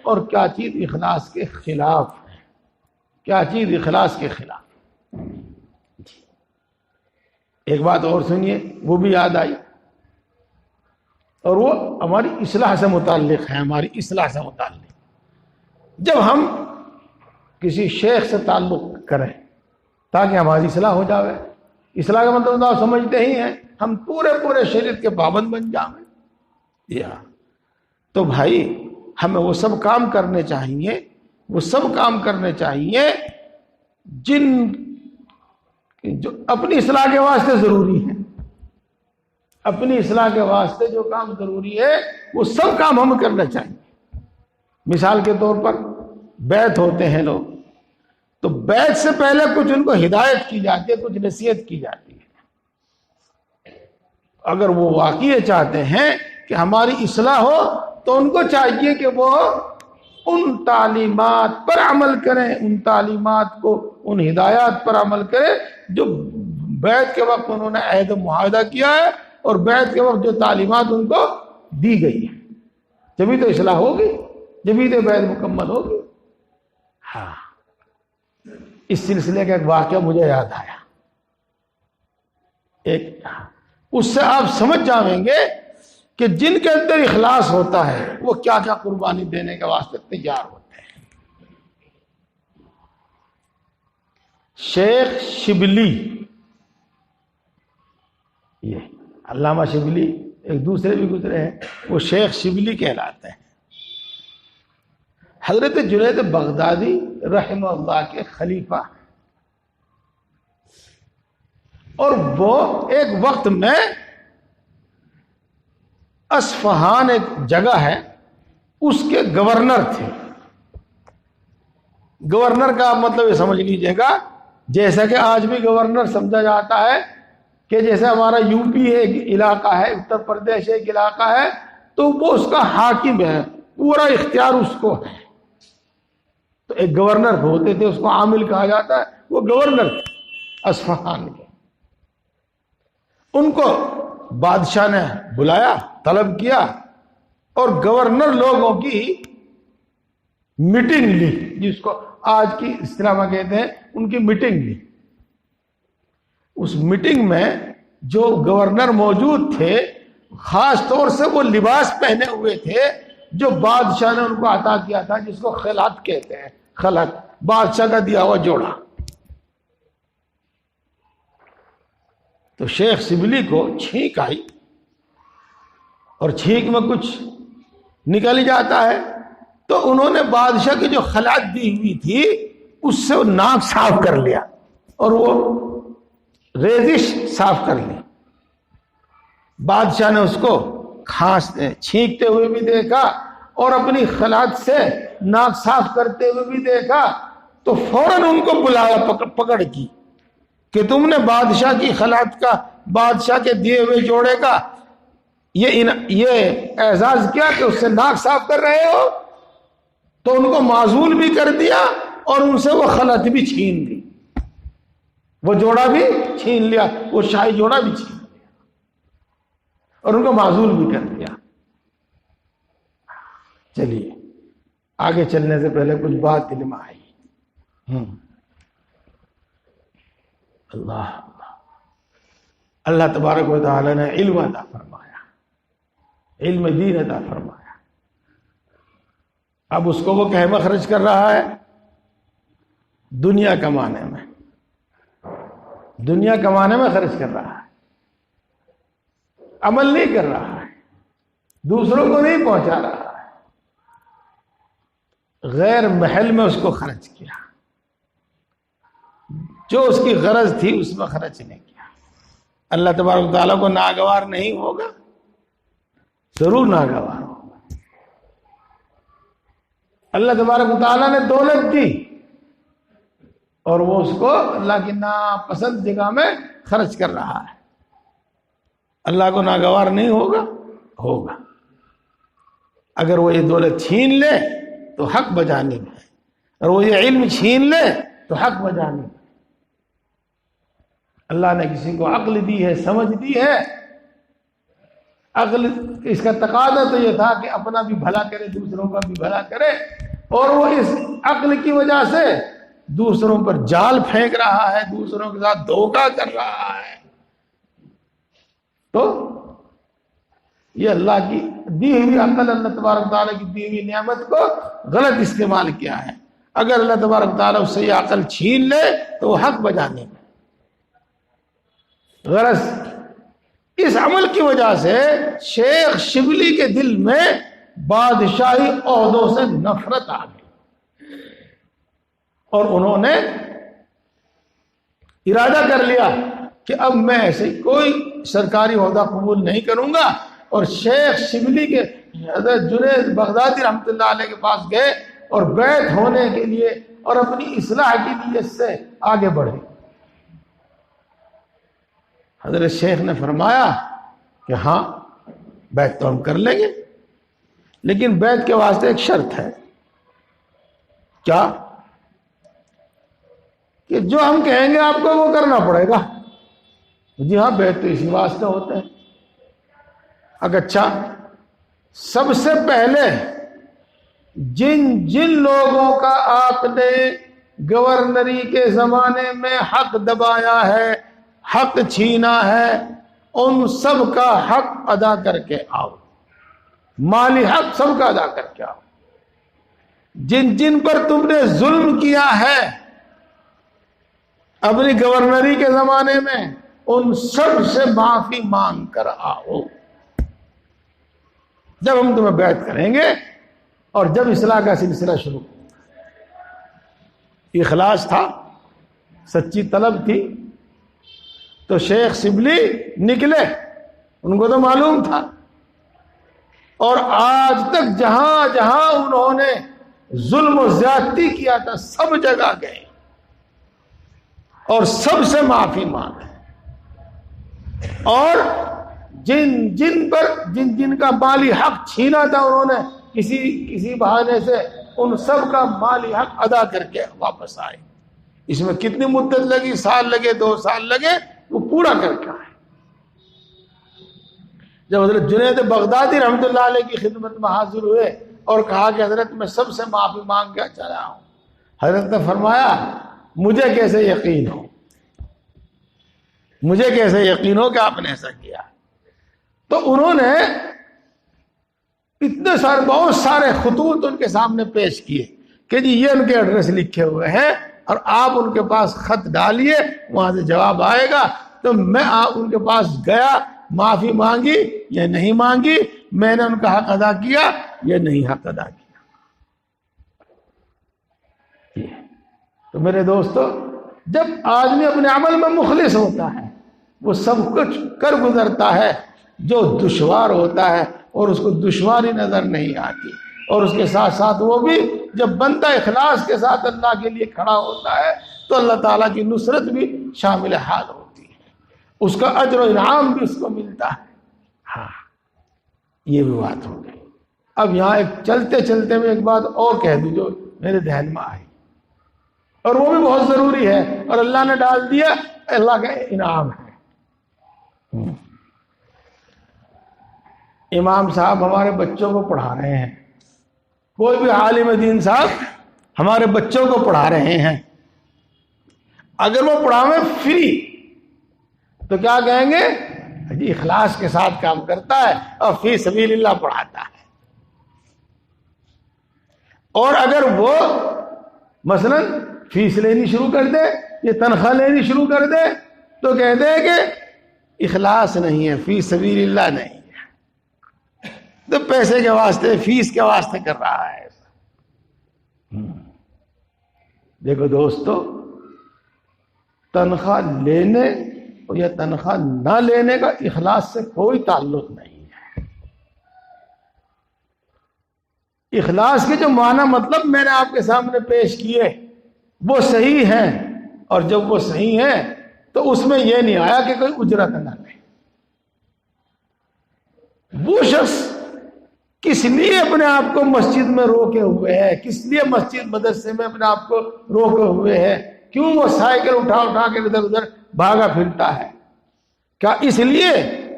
اور کیا چیز اخلاص کے خلاف ہے، کیا چیز اخلاص کے خلاف۔ ایک بات اور سنیے، وہ بھی یاد آئی، اور وہ ہماری اصلاح سے متعلق ہے، ہماری اصلاح سے متعلق۔ جب ہم کسی شیخ سے تعلق کریں تاکہ ہماری اصلاح ہو جاوے، اصلاح کا مطلب آپ سمجھتے ہی ہیں، ہم پورے شریعت کے پابند بن جائیں، یا تو بھائی ہمیں وہ سب کام کرنے چاہیے جن جو اپنی اصلاح کے واسطے ضروری ہیں، اپنی اصلاح کے واسطے جو کام ضروری ہے وہ سب کام ہمیں کرنا چاہیے۔ مثال کے طور پر بیعت ہوتے ہیں لوگ، تو بیعت سے پہلے کچھ ان کو ہدایت کی جاتی ہے، کچھ نصیحت کی جاتی ہے۔ اگر وہ واقعی چاہتے ہیں کہ ہماری اصلاح ہو تو ان کو چاہیے کہ وہ ان تعلیمات پر عمل کریں، ان تعلیمات کو، ان ہدایات پر عمل کریں جو بیعت کے وقت انہوں نے عہد و معاہدہ کیا ہے، اور بیعت کے وقت جو تعلیمات ان کو دی گئی ہیں، جبھی تو اصلاح ہوگی، جبھی تو بیعت مکمل ہوگی۔ ہاں، اس سلسلے کا ایک واقعہ مجھے یاد آیا، اس سے آپ سمجھ جائیں گے کہ جن کے اندر اخلاص ہوتا ہے وہ کیا کیا قربانی دینے کے واسطے تیار ہوتے ہیں۔ شیخ شبلی، یہ علامہ شبلی، ایک دوسرے بھی گزرے ہیں، وہ شیخ شبلی کہلاتے ہیں، حضرت جنید بغدادی رحمہ اللہ کے خلیفہ، اور وہ ایک وقت میں اصفہان ایک جگہ ہے، اس کے گورنر تھے۔ گورنر کا مطلب یہ سمجھ لیجئے گا جیسا کہ آج بھی گورنر سمجھا جاتا ہے کہ جیسے ہمارا یو پی ایک علاقہ ہے، اتر پردیش ایک علاقہ ہے، تو وہ اس کا حاکم ہے، پورا اختیار اس کو ہے۔ تو ایک گورنر ہوتے تھے، اس کو عامل کہا جاتا ہے، وہ گورنر تھے اصفہان کے۔ ان کو بادشاہ نے بلایا، طلب کیا، اور گورنر لوگوں کی میٹنگ لی، جس کو آج کی اصطلاح میں کہتے ہیں، ان کی میٹنگ لی۔ اس میٹنگ میں جو گورنر موجود تھے، خاص طور سے وہ لباس پہنے ہوئے تھے جو بادشاہ نے ان کو عطا کیا تھا، جس کو خلعت کہتے ہیں، خلعت، بادشاہ کا دیا ہوا جوڑا۔ تو شیخ شبلی کو چھینک آئی، اور چھینک میں کچھ نکل جاتا ہے، تو انہوں نے بادشاہ کی جو خلعت دی ہوئی تھی اس سے وہ ناک صاف کر لیا، اور وہ ریزش صاف کر لی۔ بادشاہ نے اس کو چھینکتے ہوئے بھی دیکھا اور اپنی خلعت سے ناک صاف کرتے ہوئے بھی دیکھا، تو فوراً ان کو بلایا پکڑ کی کہ تم نے بادشاہ کی خلعت کا، بادشاہ کے دیے ہوئے جوڑے کا یہ اعزاز کیا کہ اس سے ناک صاف کر رہے ہو. تو ان کو معزول بھی کر دیا اور ان سے وہ خلعت بھی چھین لی، وہ جوڑا بھی چھین لیا، وہ شاہی جوڑا بھی چھین لیا اور ان کو معزول بھی کر دیا. چلیے آگے چلنے سے پہلے کچھ بات دل میں آئی. اللہ تبارک و تعالی نے علم عطا فرمایا، علم دین عطا فرمایا. اب اس کو وہ کہما خرچ کر رہا ہے دنیا کمانے میں، دنیا کمانے میں خرچ کر رہا ہے، عمل نہیں کر رہا ہے، دوسروں کو نہیں پہنچا رہا ہے، غیر محل میں اس کو خرچ کیا، جو اس کی غرض تھی اس میں خرچ نہیں کیا. اللہ تبارک و تعالیٰ کو ناگوار نہیں ہوگا؟ ضرور ناگوار ہوگا. اللہ تبارک و تعالیٰ نے دولت دی اور وہ اس کو اللہ کی ناپسند جگہ میں خرچ کر رہا ہے. اللہ کو ناگوار نہیں ہوگا؟ ہوگا. اگر وہ یہ دولت چھین لے تو حق بجانب ہے، اور وہ یہ علم چھین لے تو حق بجانب ہے. اللہ نے کسی کو عقل دی ہے، سمجھ دی ہے. عقل اس کا تقاضا تو یہ تھا کہ اپنا بھی بھلا کرے، دوسروں کا بھی بھلا کرے، اور وہ اس عقل کی وجہ سے دوسروں پر جال پھینک رہا ہے، دوسروں کے ساتھ دھوکہ کر رہا ہے. تو یہ اللہ کی دی ہوئی عقل، اللہ تبارک تعالیٰ کی دی ہوئی نعمت کو غلط استعمال کیا ہے. اگر اللہ تبارک تعالیٰ اس سے یہ عقل چھین لے تو وہ حق بجانے میں. غرض اس عمل کی وجہ سے شیخ شبلی کے دل میں بادشاہی عہدوں سے نفرت آ گئی اور انہوں نے ارادہ کر لیا کہ اب میں ایسے کوئی سرکاری عہدہ قبول نہیں کروں گا. اور شیخ شبلی کے حضرت جنید بغدادی رحمۃ اللہ علیہ کے پاس گئے اور بیعت ہونے کے لیے اور اپنی اصلاح کی نیت سے آگے بڑھے. حضرت شیخ نے فرمایا کہ ہاں بیعت تو ہم کر لیں گے، لیکن بیعت کے واسطے ایک شرط ہے. کیا؟ کہ جو ہم کہیں گے آپ کو وہ کرنا پڑے گا. جی ہاں، بیعت تو اسی واسطے ہوتے ہیں. اچھا، سب سے پہلے جن لوگوں کا آپ نے گورنری کے زمانے میں حق دبایا ہے، حق چھینا ہے، ان سب کا حق ادا کر کے آؤ. مالی حق سب کا ادا کر کے آؤ. جن پر تم نے ظلم کیا ہے اپنی گورنری کے زمانے میں، ان سب سے معافی مانگ کر آؤ. جب ہم تمہیں بیعت کریں گے اور جب اصلاح کا سلسلہ شروع، اخلاص تھا، سچی طلب تھی، تو شیخ شبلی نکلے، ان کو تو معلوم تھا. اور آج تک جہاں جہاں انہوں نے ظلم و زیادتی کیا تھا سب جگہ گئے اور سب سے معافی مانگے. اور جن کا مالی حق چھینا تھا انہوں نے کسی بہانے سے، ان سب کا مالی حق ادا کر کے واپس آئے. اس میں کتنی مدت لگی؟ سال لگے، 2 سال لگے، وہ پورا کر کے آئے. جب حضرت جنید بغدادی رحمۃ اللہ علیہ کی خدمت میں حاضر ہوئے اور کہا کہ حضرت میں سب سے معافی مانگ کے چلا ہوں، حضرت نے فرمایا مجھے کیسے یقین ہو، مجھے کیسے یقین ہو کہ آپ نے ایسا کیا. تو انہوں نے اتنے سارے بہت سارے خطوط ان کے سامنے پیش کیے کہ جی یہ ان کے ایڈریس لکھے ہوئے ہیں اور آپ ان کے پاس خط ڈالیے، وہاں سے جواب آئے گا. تو میں ان کے پاس گیا، معافی مانگی یا نہیں مانگی، میں نے ان کا حق ادا کیا یا نہیں حق ادا کیا. تو میرے دوستو، جب آدمی اپنے عمل میں مخلص ہوتا ہے وہ سب کچھ کر گزرتا ہے جو دشوار ہوتا ہے اور اس کو دشواری نظر نہیں آتی. اور اس کے ساتھ ساتھ وہ بھی جب بندہ اخلاص کے ساتھ اللہ کے لیے کھڑا ہوتا ہے تو اللہ تعالیٰ کی نصرت بھی شامل حال ہوتی ہے، اس کا اجر و انعام بھی اس کو ملتا ہے۔ ہاں یہ بھی بات ہو گئی۔ اب یہاں ایک چلتے چلتے میں ایک بات اور کہہ دوں جو میرے ذہن میں آئی، اور وہ بھی بہت ضروری ہے، اور اللہ نے ڈال دیا، اللہ کا انعام ہے۔ امام صاحب ہمارے بچوں کو پڑھا رہے ہیں، کوئی بھی عالم دین صاحب ہمارے بچوں کو پڑھا رہے ہیں، اگر وہ پڑھاویں فری تو کیا کہیں گے؟ جی اخلاص کے ساتھ کام کرتا ہے اور فی سبیل اللہ پڑھاتا ہے۔ اور اگر وہ مثلا فیس لینی شروع کر دے یا تنخواہ لینی شروع کر دے تو کہتے ہیں کہ اخلاص نہیں ہے، فی سبیل اللہ نہیں ہے، تو پیسے کے واسطے فیس کے واسطے کر رہا ہے۔ دیکھو دوستو، تنخواہ لینے یا تنخواہ نہ لینے کا اخلاص سے کوئی تعلق نہیں ہے۔ اخلاص کے جو معنی مطلب میں نے آپ کے سامنے پیش کیے وہ صحیح ہیں، اور جب وہ صحیح ہیں تو اس میں یہ نہیں آیا کہ کوئی اجرت نہ لے۔ وہ شخص کس لیے اپنے آپ کو مسجد میں روکے ہوئے ہے، کس لیے مسجد مدرسے میں اپنے آپ کو روکے ہوئے ہے، کیوں وہ سائیکل اٹھا اٹھا کے ادھر ادھر بھاگا پھرتا ہے؟ کیا اس لیے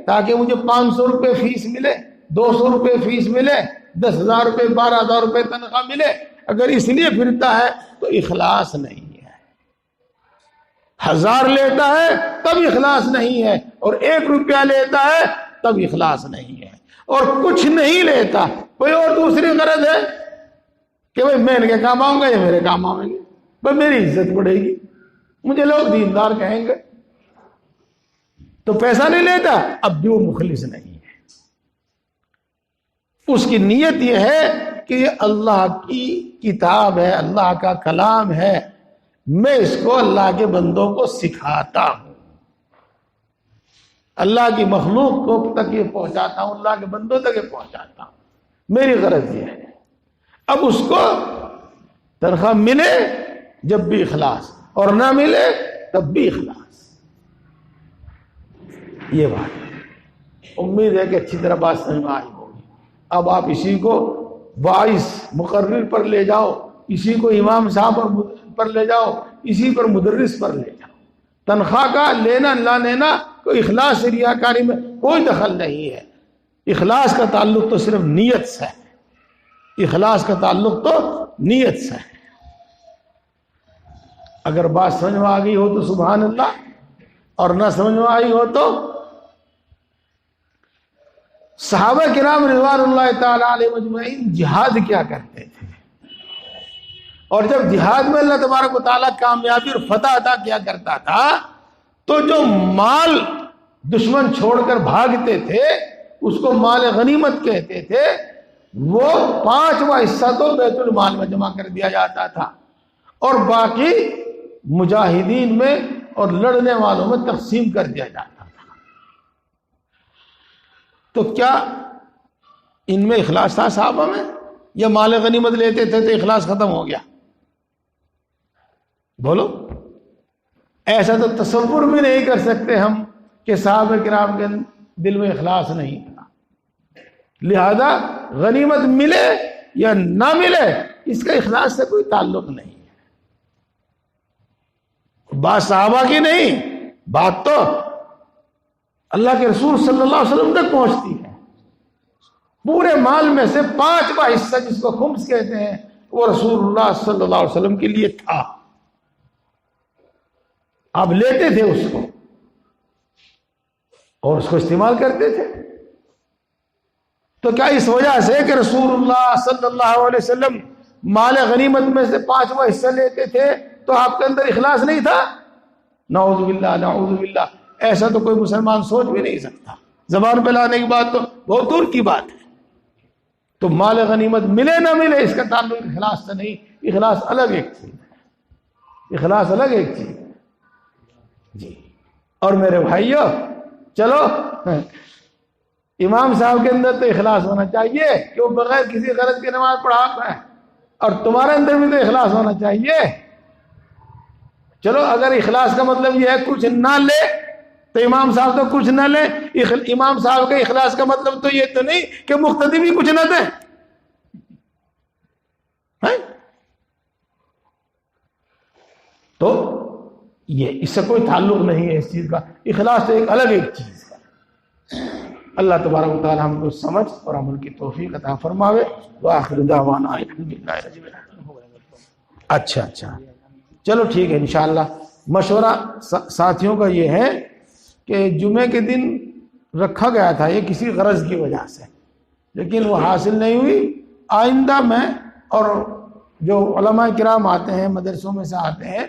تاکہ مجھے 500 روپے فیس ملے، 200 روپے فیس ملے، 10,000 روپے 12,000 روپے تنخواہ ملے؟ اگر اس لیے پھرتا ہے تو اخلاص نہیں ہے۔ 1000 لیتا ہے تب اخلاص نہیں ہے، اور 1 روپیہ لیتا ہے تب اخلاص نہیں ہے، اور کچھ نہیں لیتا، کوئی اور دوسری غرض ہے کہ بھئی میں ان کے کام آؤں گا یا میرے کام آؤں گے، بھئی میری عزت بڑھے گی، مجھے لوگ دیندار کہیں گے، تو پیسہ نہیں لیتا، اب بھی وہ مخلص نہیں ہے۔ اس کی نیت یہ ہے کہ یہ اللہ کی کتاب ہے، اللہ کا کلام ہے، میں اس کو اللہ کے بندوں کو سکھاتا ہوں، اللہ کی مخلوق کو تک یہ پہنچاتا ہوں، اللہ کے بندوں تک یہ پہنچاتا ہوں، میری غرض یہ ہے۔ اب اس کو تنخواہ ملے جب بھی اخلاص، اور نہ ملے تب بھی اخلاص، یہ بات ہے۔ امید ہے کہ اچھی طرح بات سمجھ میں آئی ہوگی۔ اب آپ اسی کو باعث مقرر پر لے جاؤ، اسی کو امام صاحب پر لے جاؤ، اسی پر مدرس پر لے جاؤ۔ تنخواہ کا لینا نہ لینا کوئی اخلاص سے ریاکاری میں کوئی دخل نہیں ہے۔ اخلاص کا تعلق تو صرف نیت سے ہے، اخلاص کا تعلق تو نیت سے ہے۔ اگر بات سمجھ میں آ گئی ہو تو سبحان اللہ، اور نہ سمجھ میں آئی ہو تو صحابہ کرام رضوان اللہ تعالی علیہ مجمعین جہاد کیا کرتے تھے، اور جب جہاد میں اللہ تبارک و تعالیٰ کامیابی اور فتح عطا کیا کرتا تھا تو جو مال دشمن چھوڑ کر بھاگتے تھے اس کو مال غنیمت کہتے تھے، وہ 5واں حصہ تو بیت المال میں جمع کر دیا جاتا تھا، اور باقی مجاہدین میں اور لڑنے والوں میں تقسیم کر دیا جاتا تھا۔ تو کیا ان میں اخلاص تھا صحابہ میں، یا مال غنیمت لیتے تھے تو اخلاص ختم ہو گیا؟ بولو، ایسا تو تصور بھی نہیں کر سکتے ہم کہ صحابہ کرام کے دل میں اخلاص نہیں تھا۔ لہذا غنیمت ملے یا نہ ملے اس کا اخلاص سے کوئی تعلق نہیں ہے۔ بات صحابہ کی نہیں، بات تو اللہ کے رسول صلی اللہ علیہ وسلم تک پہنچتی ہے۔ پورے مال میں سے 5واں حصہ جس کو خمس کہتے ہیں وہ رسول اللہ صلی اللہ علیہ وسلم کے لیے تھا، آپ لیتے تھے اس کو اور اس کو استعمال کرتے تھے۔ تو کیا اس وجہ سے کہ رسول اللہ صلی اللہ علیہ وسلم مال غنیمت میں سے 5واں حصہ لیتے تھے تو آپ کے اندر اخلاص نہیں تھا؟ نعوذ باللہ، نعوذ باللہ، ایسا تو کوئی مسلمان سوچ بھی نہیں سکتا۔ زبان پہ لانے کی بات تو بہت دور کی بات ہے۔ تو مال غنیمت ملے نہ ملے اس کا تعلق اخلاص سے نہیں، اخلاص الگ ایک چیز ہے، اخلاص الگ ایک چیز ہے جی۔ اور میرے بھائیو، چلو امام صاحب کے اندر تو اخلاص ہونا چاہیے کہ وہ بغیر کسی غرض کے نماز پڑھاتا ہے، اور تمہارے اندر بھی تو اخلاص ہونا چاہیے۔ چلو اگر اخلاص کا مطلب یہ ہے کچھ نہ لے تو امام صاحب تو کچھ نہ لے، امام صاحب کے اخلاص کا مطلب تو یہ تو نہیں کہ مقتدی بھی کچھ نہ دے، تو یہ اس سے کوئی تعلق نہیں ہے اس چیز کا، اخلاص تو ایک الگ ایک چیز ہے۔ اللہ تبارک و تعالی ہم کو سمجھ اور عمل کی توفیق عطا فرماوے۔ وآخر دعوانا الحمدللہ رب العالمین۔ اچھا چلو ٹھیک ہے، انشاءاللہ مشورہ ساتھیوں کا یہ ہے کہ جمعے کے دن رکھا گیا تھا یہ کسی غرض کی وجہ سے، لیکن وہ حاصل نہیں ہوئی۔ آئندہ میں، اور جو علماء کرام آتے ہیں مدرسوں میں سے آتے ہیں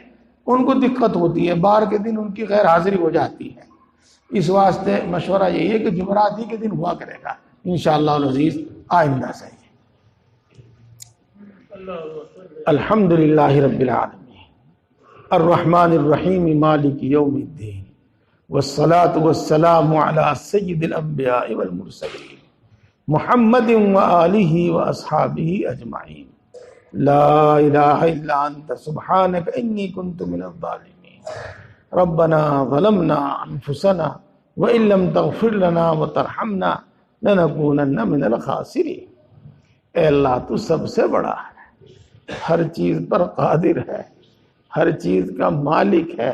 ان کو دقت ہوتی ہے، بار کے دن ان کی غیر حاضری ہو جاتی ہے، اس واسطے مشورہ یہی ہے کہ جمعرات ہی کے دن ہوا کرے گا انشاءاللہ العزیز آئندہ سے۔ الحمدللہ رب العالمین الرحمن الرحیم مالک یوم الدین والصلاة والسلام علی سید الانبیاء والمرسلین محمد وآلہ واصحابہ اجمعین۔ لا الہ الا انت سبحانک انی کنت من الظالمین۔ ربنا ظلمنا انفسنا وان لم تغفر لنا وترحمنا لنکونن من الخاسرین۔ اے اللہ تو سب سے بڑا ہے، ہر چیز پر قادر ہے، ہر چیز کا مالک ہے،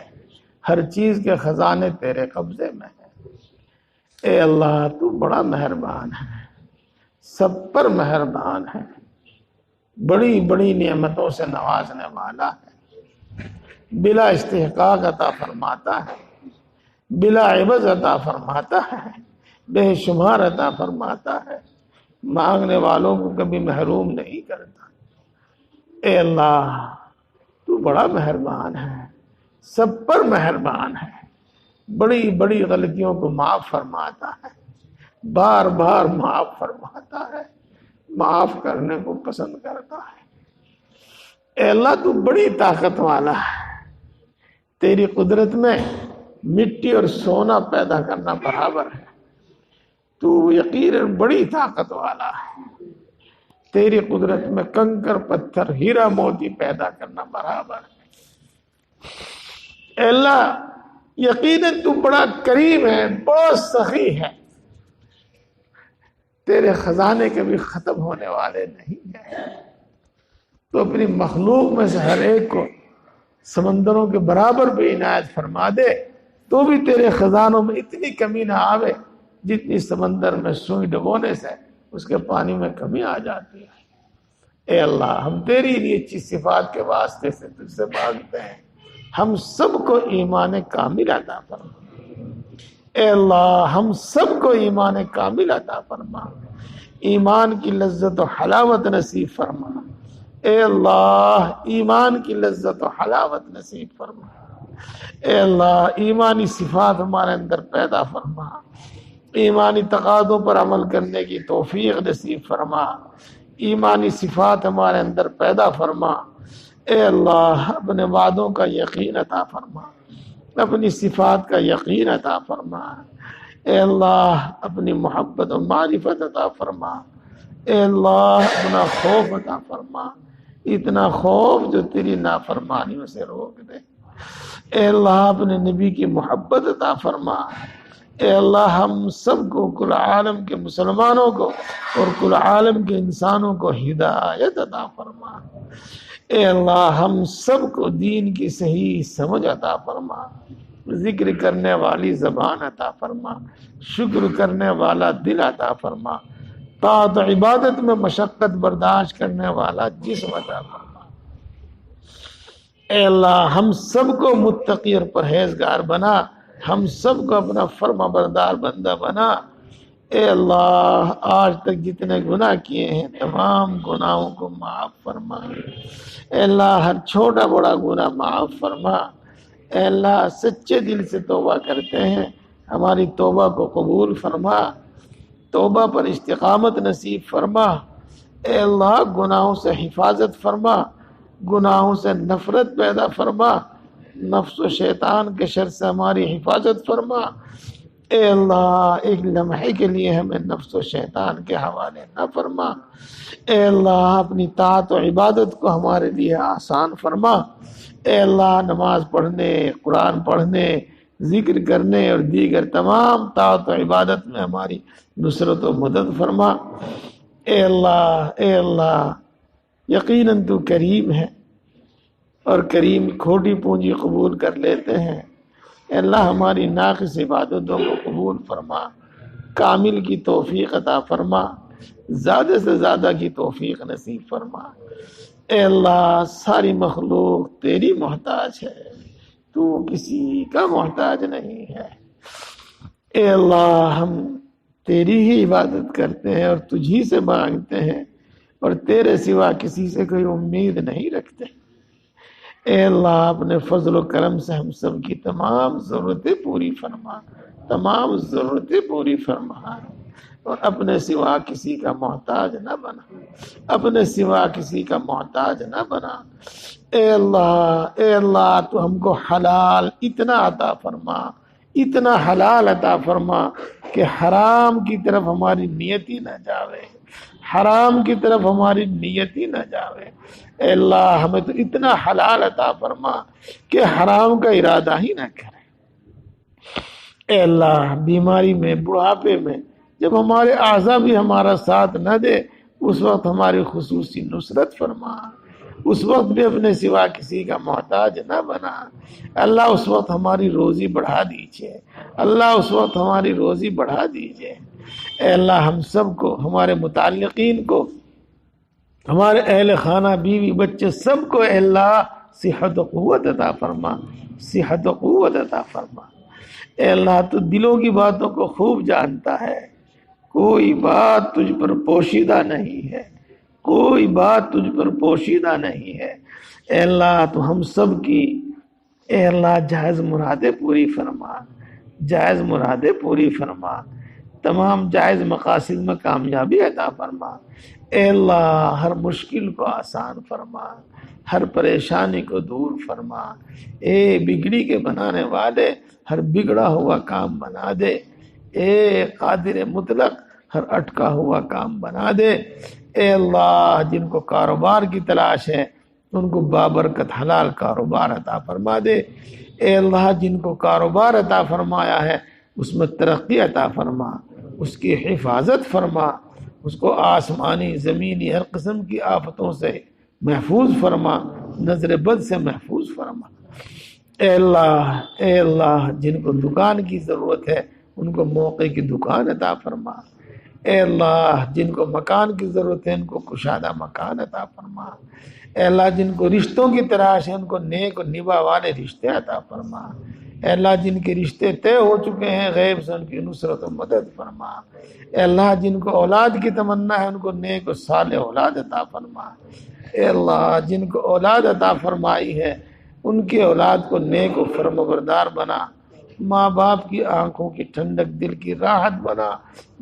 ہر چیز کے خزانے تیرے قبضے میں ہیں۔ اے اللہ تو بڑا مہربان ہے، سب پر مہربان ہے، بڑی بڑی نعمتوں سے نوازنے والا ہے، بلا استحقاق عطا فرماتا ہے، بلا عوض عطا فرماتا ہے، بے شمار عطا فرماتا ہے، مانگنے والوں کو کبھی محروم نہیں کرتا۔ اے اللہ تو بڑا مہربان ہے، سب پر مہربان ہے، بڑی بڑی غلطیوں کو معاف فرماتا ہے، بار بار معاف فرماتا ہے، معاف کرنے کو پسند کرتا ہے۔ اے اللہ تو بڑی طاقت والا ہے، تیری قدرت میں مٹی اور سونا پیدا کرنا برابر ہے، تو یقیناً بڑی طاقت والا ہے، تیری قدرت میں کنکر پتھر ہیرا موتی پیدا کرنا برابر ہے۔ اے اللہ یقیناً تو بڑا کریم ہے، بہت سخی ہے، تیرے خزانے کبھی ختم ہونے والے نہیں ہیں، تو اپنی مخلوق میں سے ہر ایک کو سمندروں کے برابر بھی عنایت فرما دے، تو بھی تیرے خزانوں میں اتنی کمی نہ آوے جتنی سمندر میں سوئی ڈبونے سے اس کے پانی میں کمی آ جاتی ہے۔ اے اللہ ہم تیری لیے اچھی صفات کے واسطے سے تجھ سے مانگتے ہیں، ہم سب کو ایمان کامل عطا فرما۔ اے اللہ ہم سب کو ایمان کامل عطا فرما، ایمان کی لذت و حلاوت نصیب فرما۔ اے اللہ ایمان کی لذت و حلاوت نصیب فرما۔ اے اللہ ایمانی صفات ہمارے اندر پیدا فرما، ایمانی تقاضوں پر عمل کرنے کی توفیق نصیب فرما، ایمانی صفات ہمارے اندر پیدا فرما۔ اے اللہ اپنے وعدوں کا یقین عطا فرما، اپنی صفات کا یقین عطا فرما۔ اے اللہ اپنی محبت و معرفت عطا فرما۔ اے اللہ اپنا خوف عطا فرما، اتنا خوف جو تیری نافرمانیوں سے روک دے۔ اے اللہ اپنے نبی کی محبت عطا فرما۔ اے اللہ ہم سب کو، کل عالم کے مسلمانوں کو اور کل عالم کے انسانوں کو ہدایت عطا فرما۔ اے اللہ ہم سب کو دین کی صحیح سمجھ عطا فرما، ذکر کرنے والی زبان عطا فرما، شکر کرنے والا دل عطا فرما، طاعت و عبادت میں مشقت برداشت کرنے والا جسم عطا فرما۔ اے اللہ ہم سب کو متقی اور پرہیزگار بنا، ہم سب کو اپنا فرما بردار بندہ بنا۔ اے اللہ آج تک جتنے گناہ کیے ہیں تمام گناہوں کو معاف فرما۔ اے اللہ ہر چھوٹا بڑا گناہ معاف فرما۔ اے اللہ سچے دل سے توبہ کرتے ہیں، ہماری توبہ کو قبول فرما، توبہ پر استقامت نصیب فرما۔ اے اللہ گناہوں سے حفاظت فرما، گناہوں سے نفرت پیدا فرما، نفس و شیطان کے شر سے ہماری حفاظت فرما۔ اے اللہ ایک لمحے کے لیے ہمیں نفس و شیطان کے حوالے نہ فرما، اے اللہ اپنی طاعت و عبادت کو ہمارے لیے آسان فرما، اے اللہ نماز پڑھنے، قرآن پڑھنے، ذکر کرنے اور دیگر تمام طاعت و عبادت میں ہماری نصرت و مدد فرما۔ اے اللہ یقیناً تو کریم ہے اور کریم کھوٹی پونجی قبول کر لیتے ہیں۔ اے اللہ ہماری ناقص عبادتوں کو قبول فرما، کامل کی توفیق عطا فرما، زیادہ سے زیادہ کی توفیق نصیب فرما۔ اے اللہ ساری مخلوق تیری محتاج ہے، تو کسی کا محتاج نہیں ہے۔ اے اللہ ہم تیری ہی عبادت کرتے ہیں اور تجھی سے مانگتے ہیں اور تیرے سوا کسی سے کوئی امید نہیں رکھتے۔ اے اللہ اپنے فضل و کرم سے ہم سب کی تمام ضرورتیں پوری فرما، تمام ضرورتیں پوری فرما، اور اپنے سوا کسی کا محتاج نہ بنا، اپنے سوا کسی کا محتاج نہ بنا۔ اے اللہ تو ہم کو حلال اتنا عطا فرما، اتنا حلال عطا فرما کہ حرام کی طرف ہماری نیت ہی نہ جاوے، حرام کی طرف ہماری نیت ہی نہ جاوے۔ اے اللہ ہمیں تو اتنا حلال عطا فرما کہ حرام کا ارادہ ہی نہ کرے۔ اے اللہ بیماری میں، بڑھاپے میں، جب ہمارے اعضاء بھی ہمارا ساتھ نہ دے، اس وقت ہماری خصوصی نصرت فرما، اس وقت بھی اپنے سوا کسی کا محتاج نہ بنا۔ اللہ اس وقت ہماری روزی بڑھا دیجئے، اللہ اس وقت ہماری روزی بڑھا دیجئے۔ اے اللہ ہم سب کو، ہمارے متعلقین کو، ہمارے اہل خانہ، بیوی بچے، سب کو اے اللہ صحت و قوت عطا فرما، صحت و قوت عطا فرما۔ اے اللہ تو دلوں کی باتوں کو خوب جانتا ہے، کوئی بات تجھ پر پوشیدہ نہیں ہے، کوئی بات تجھ پر پوشیدہ نہیں ہے۔ اے اللہ تو ہم سب کی اے اللہ جائز مرادیں پوری فرما، جائز مرادیں پوری فرما، تمام جائز مقاصد میں کامیابی عطا فرما۔ اے اللہ ہر مشکل کو آسان فرما، ہر پریشانی کو دور فرما۔ اے بگڑی کے بنانے والے ہر بگڑا ہوا کام بنا دے، اے قادر مطلق ہر اٹکا ہوا کام بنا دے۔ اے اللہ جن کو کاروبار کی تلاش ہے ان کو بابرکت حلال کاروبار عطا فرما دے۔ اے اللہ جن کو کاروبار عطا فرمایا ہے اس میں ترقی عطا فرما، اس کی حفاظت فرما، اس کو آسمانی زمینی ہر قسم کی آفتوں سے محفوظ فرما، نظر بد سے محفوظ فرما۔ اے اللہ جن کو دکان کی ضرورت ہے ان کو موقع کی دکان عطا فرما۔ اے اللہ جن کو مکان کی ضرورت ہے ان کو کشادہ مکان عطا فرما۔ اے اللہ جن کو رشتوں کی تلاش ہے ان کو نیک و نبا والے رشتے عطا فرما۔ اے اللہ جن کے رشتے طے ہو چکے ہیں غیب سے ان کی نصرت و مدد فرما۔ اے اللہ جن کو اولاد کی تمنا ہے ان کو نیک و صالح اولاد عطا فرما۔ اے اللہ جن کو اولاد عطا فرمائی ہے ان کے اولاد کو نیک و فرمانبردار بنا، ماں باپ کی آنکھوں کی ٹھنڈک، دل کی راحت بنا،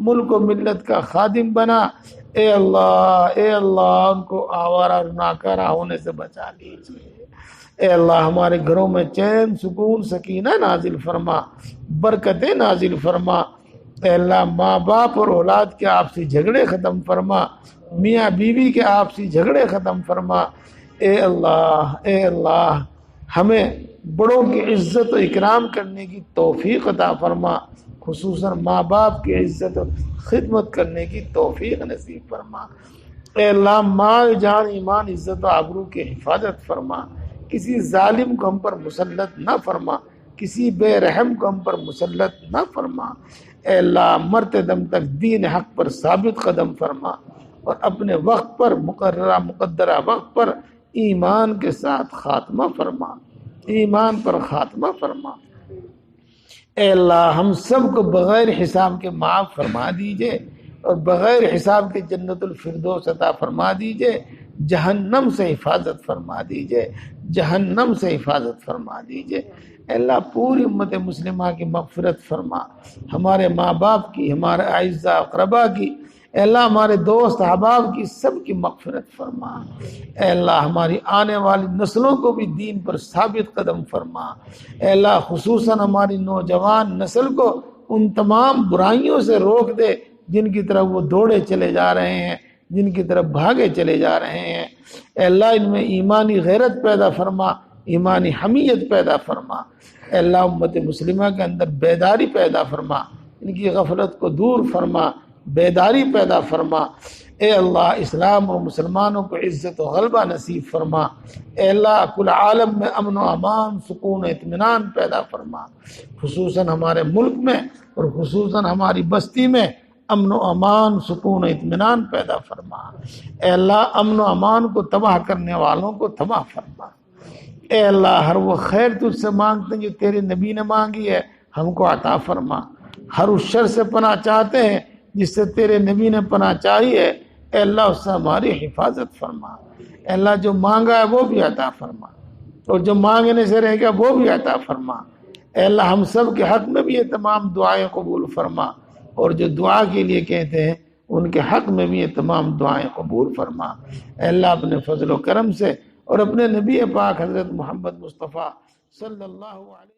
ملک و ملت کا خادم بنا۔ اے اللہ ان کو آوارہ اور ناکارہ ہونے سے بچا لیجیے۔ اے اللہ ہمارے گھروں میں چین، سکون، سکینہ نازل فرما، برکتیں نازل فرما۔ اے اللہ ماں باپ اور اولاد کے آپسی جھگڑے ختم فرما، میاں بیوی کے آپسی جھگڑے ختم فرما۔ اے اللہ ہمیں بڑوں کی عزت و اکرام کرنے کی توفیق عطا فرما، خصوصاً ماں باپ کی عزت و خدمت کرنے کی توفیق نصیب فرما۔ اے اللہ مال، جان، ایمان، عزت و آبرو کی حفاظت فرما، کسی ظالم کو ہم پر مسلط نہ فرما، کسی بے رحم کو ہم پر مسلط نہ فرما۔ اے اللہ مرتے دم تک دین حق پر ثابت قدم فرما اور اپنے وقت پر، مقدرہ وقت پر ایمان کے ساتھ خاتمہ فرما، ایمان پر خاتمہ فرما۔ اے اللہ ہم سب کو بغیر حساب کے معاف فرما دیجئے اور بغیر حساب کے جنت الفردوس عطا فرما دیجئے، جہنم سے حفاظت فرما دیجئے، جہنم سے حفاظت فرما دیجئے۔ اے اللہ پوری امت مسلمہ کی مغفرت فرما، ہمارے ماں باپ کی، ہمارے اعزاء اقربا کی، اے اللہ ہمارے دوست احباب کی سب کی مغفرت فرما۔ اے اللہ ہماری آنے والی نسلوں کو بھی دین پر ثابت قدم فرما۔ اے اللہ خصوصاً ہماری نوجوان نسل کو ان تمام برائیوں سے روک دے جن کی طرف وہ دوڑے چلے جا رہے ہیں، جن کی طرف بھاگے چلے جا رہے ہیں۔ اے اللہ ان میں ایمانی غیرت پیدا فرما، ایمانی حمیت پیدا فرما۔ اے اللہ امت مسلمہ کے اندر بیداری پیدا فرما، ان کی غفلت کو دور فرما، بیداری پیدا فرما۔ اے اللہ اسلام اور مسلمانوں کو عزت و غلبہ نصیب فرما۔ اے اللہ کل عالم میں امن و امان، سکون و اطمینان پیدا فرما، خصوصاً ہمارے ملک میں اور خصوصاً ہماری بستی میں امن و امان، سکون و اطمینان پیدا فرما۔ اے اللہ امن و امان کو تباہ کرنے والوں کو تباہ فرما۔ اے اللہ ہر وہ خیر تجھ سے مانگتے ہیں جو تیرے نبی نے مانگی ہے، ہم کو عطا فرما۔ ہر اس شر سے پناہ چاہتے ہیں جس سے تیرے نبی نے پناہ چاہی ہے، اے اللہ اس سے ہماری حفاظت فرما۔ اے اللہ جو مانگا ہے وہ بھی عطا فرما، اور جو مانگنے سے رہ گیا وہ بھی عطا فرما۔ اے اللہ ہم سب کے حق میں بھی یہ تمام دعائیں قبول فرما، اور جو دعا کے لیے کہتے ہیں ان کے حق میں بھی یہ تمام دعائیں قبول فرما۔ اے اللہ اپنے فضل و کرم سے اور اپنے نبی پاک حضرت محمد مصطفیٰ صلی اللہ علیہ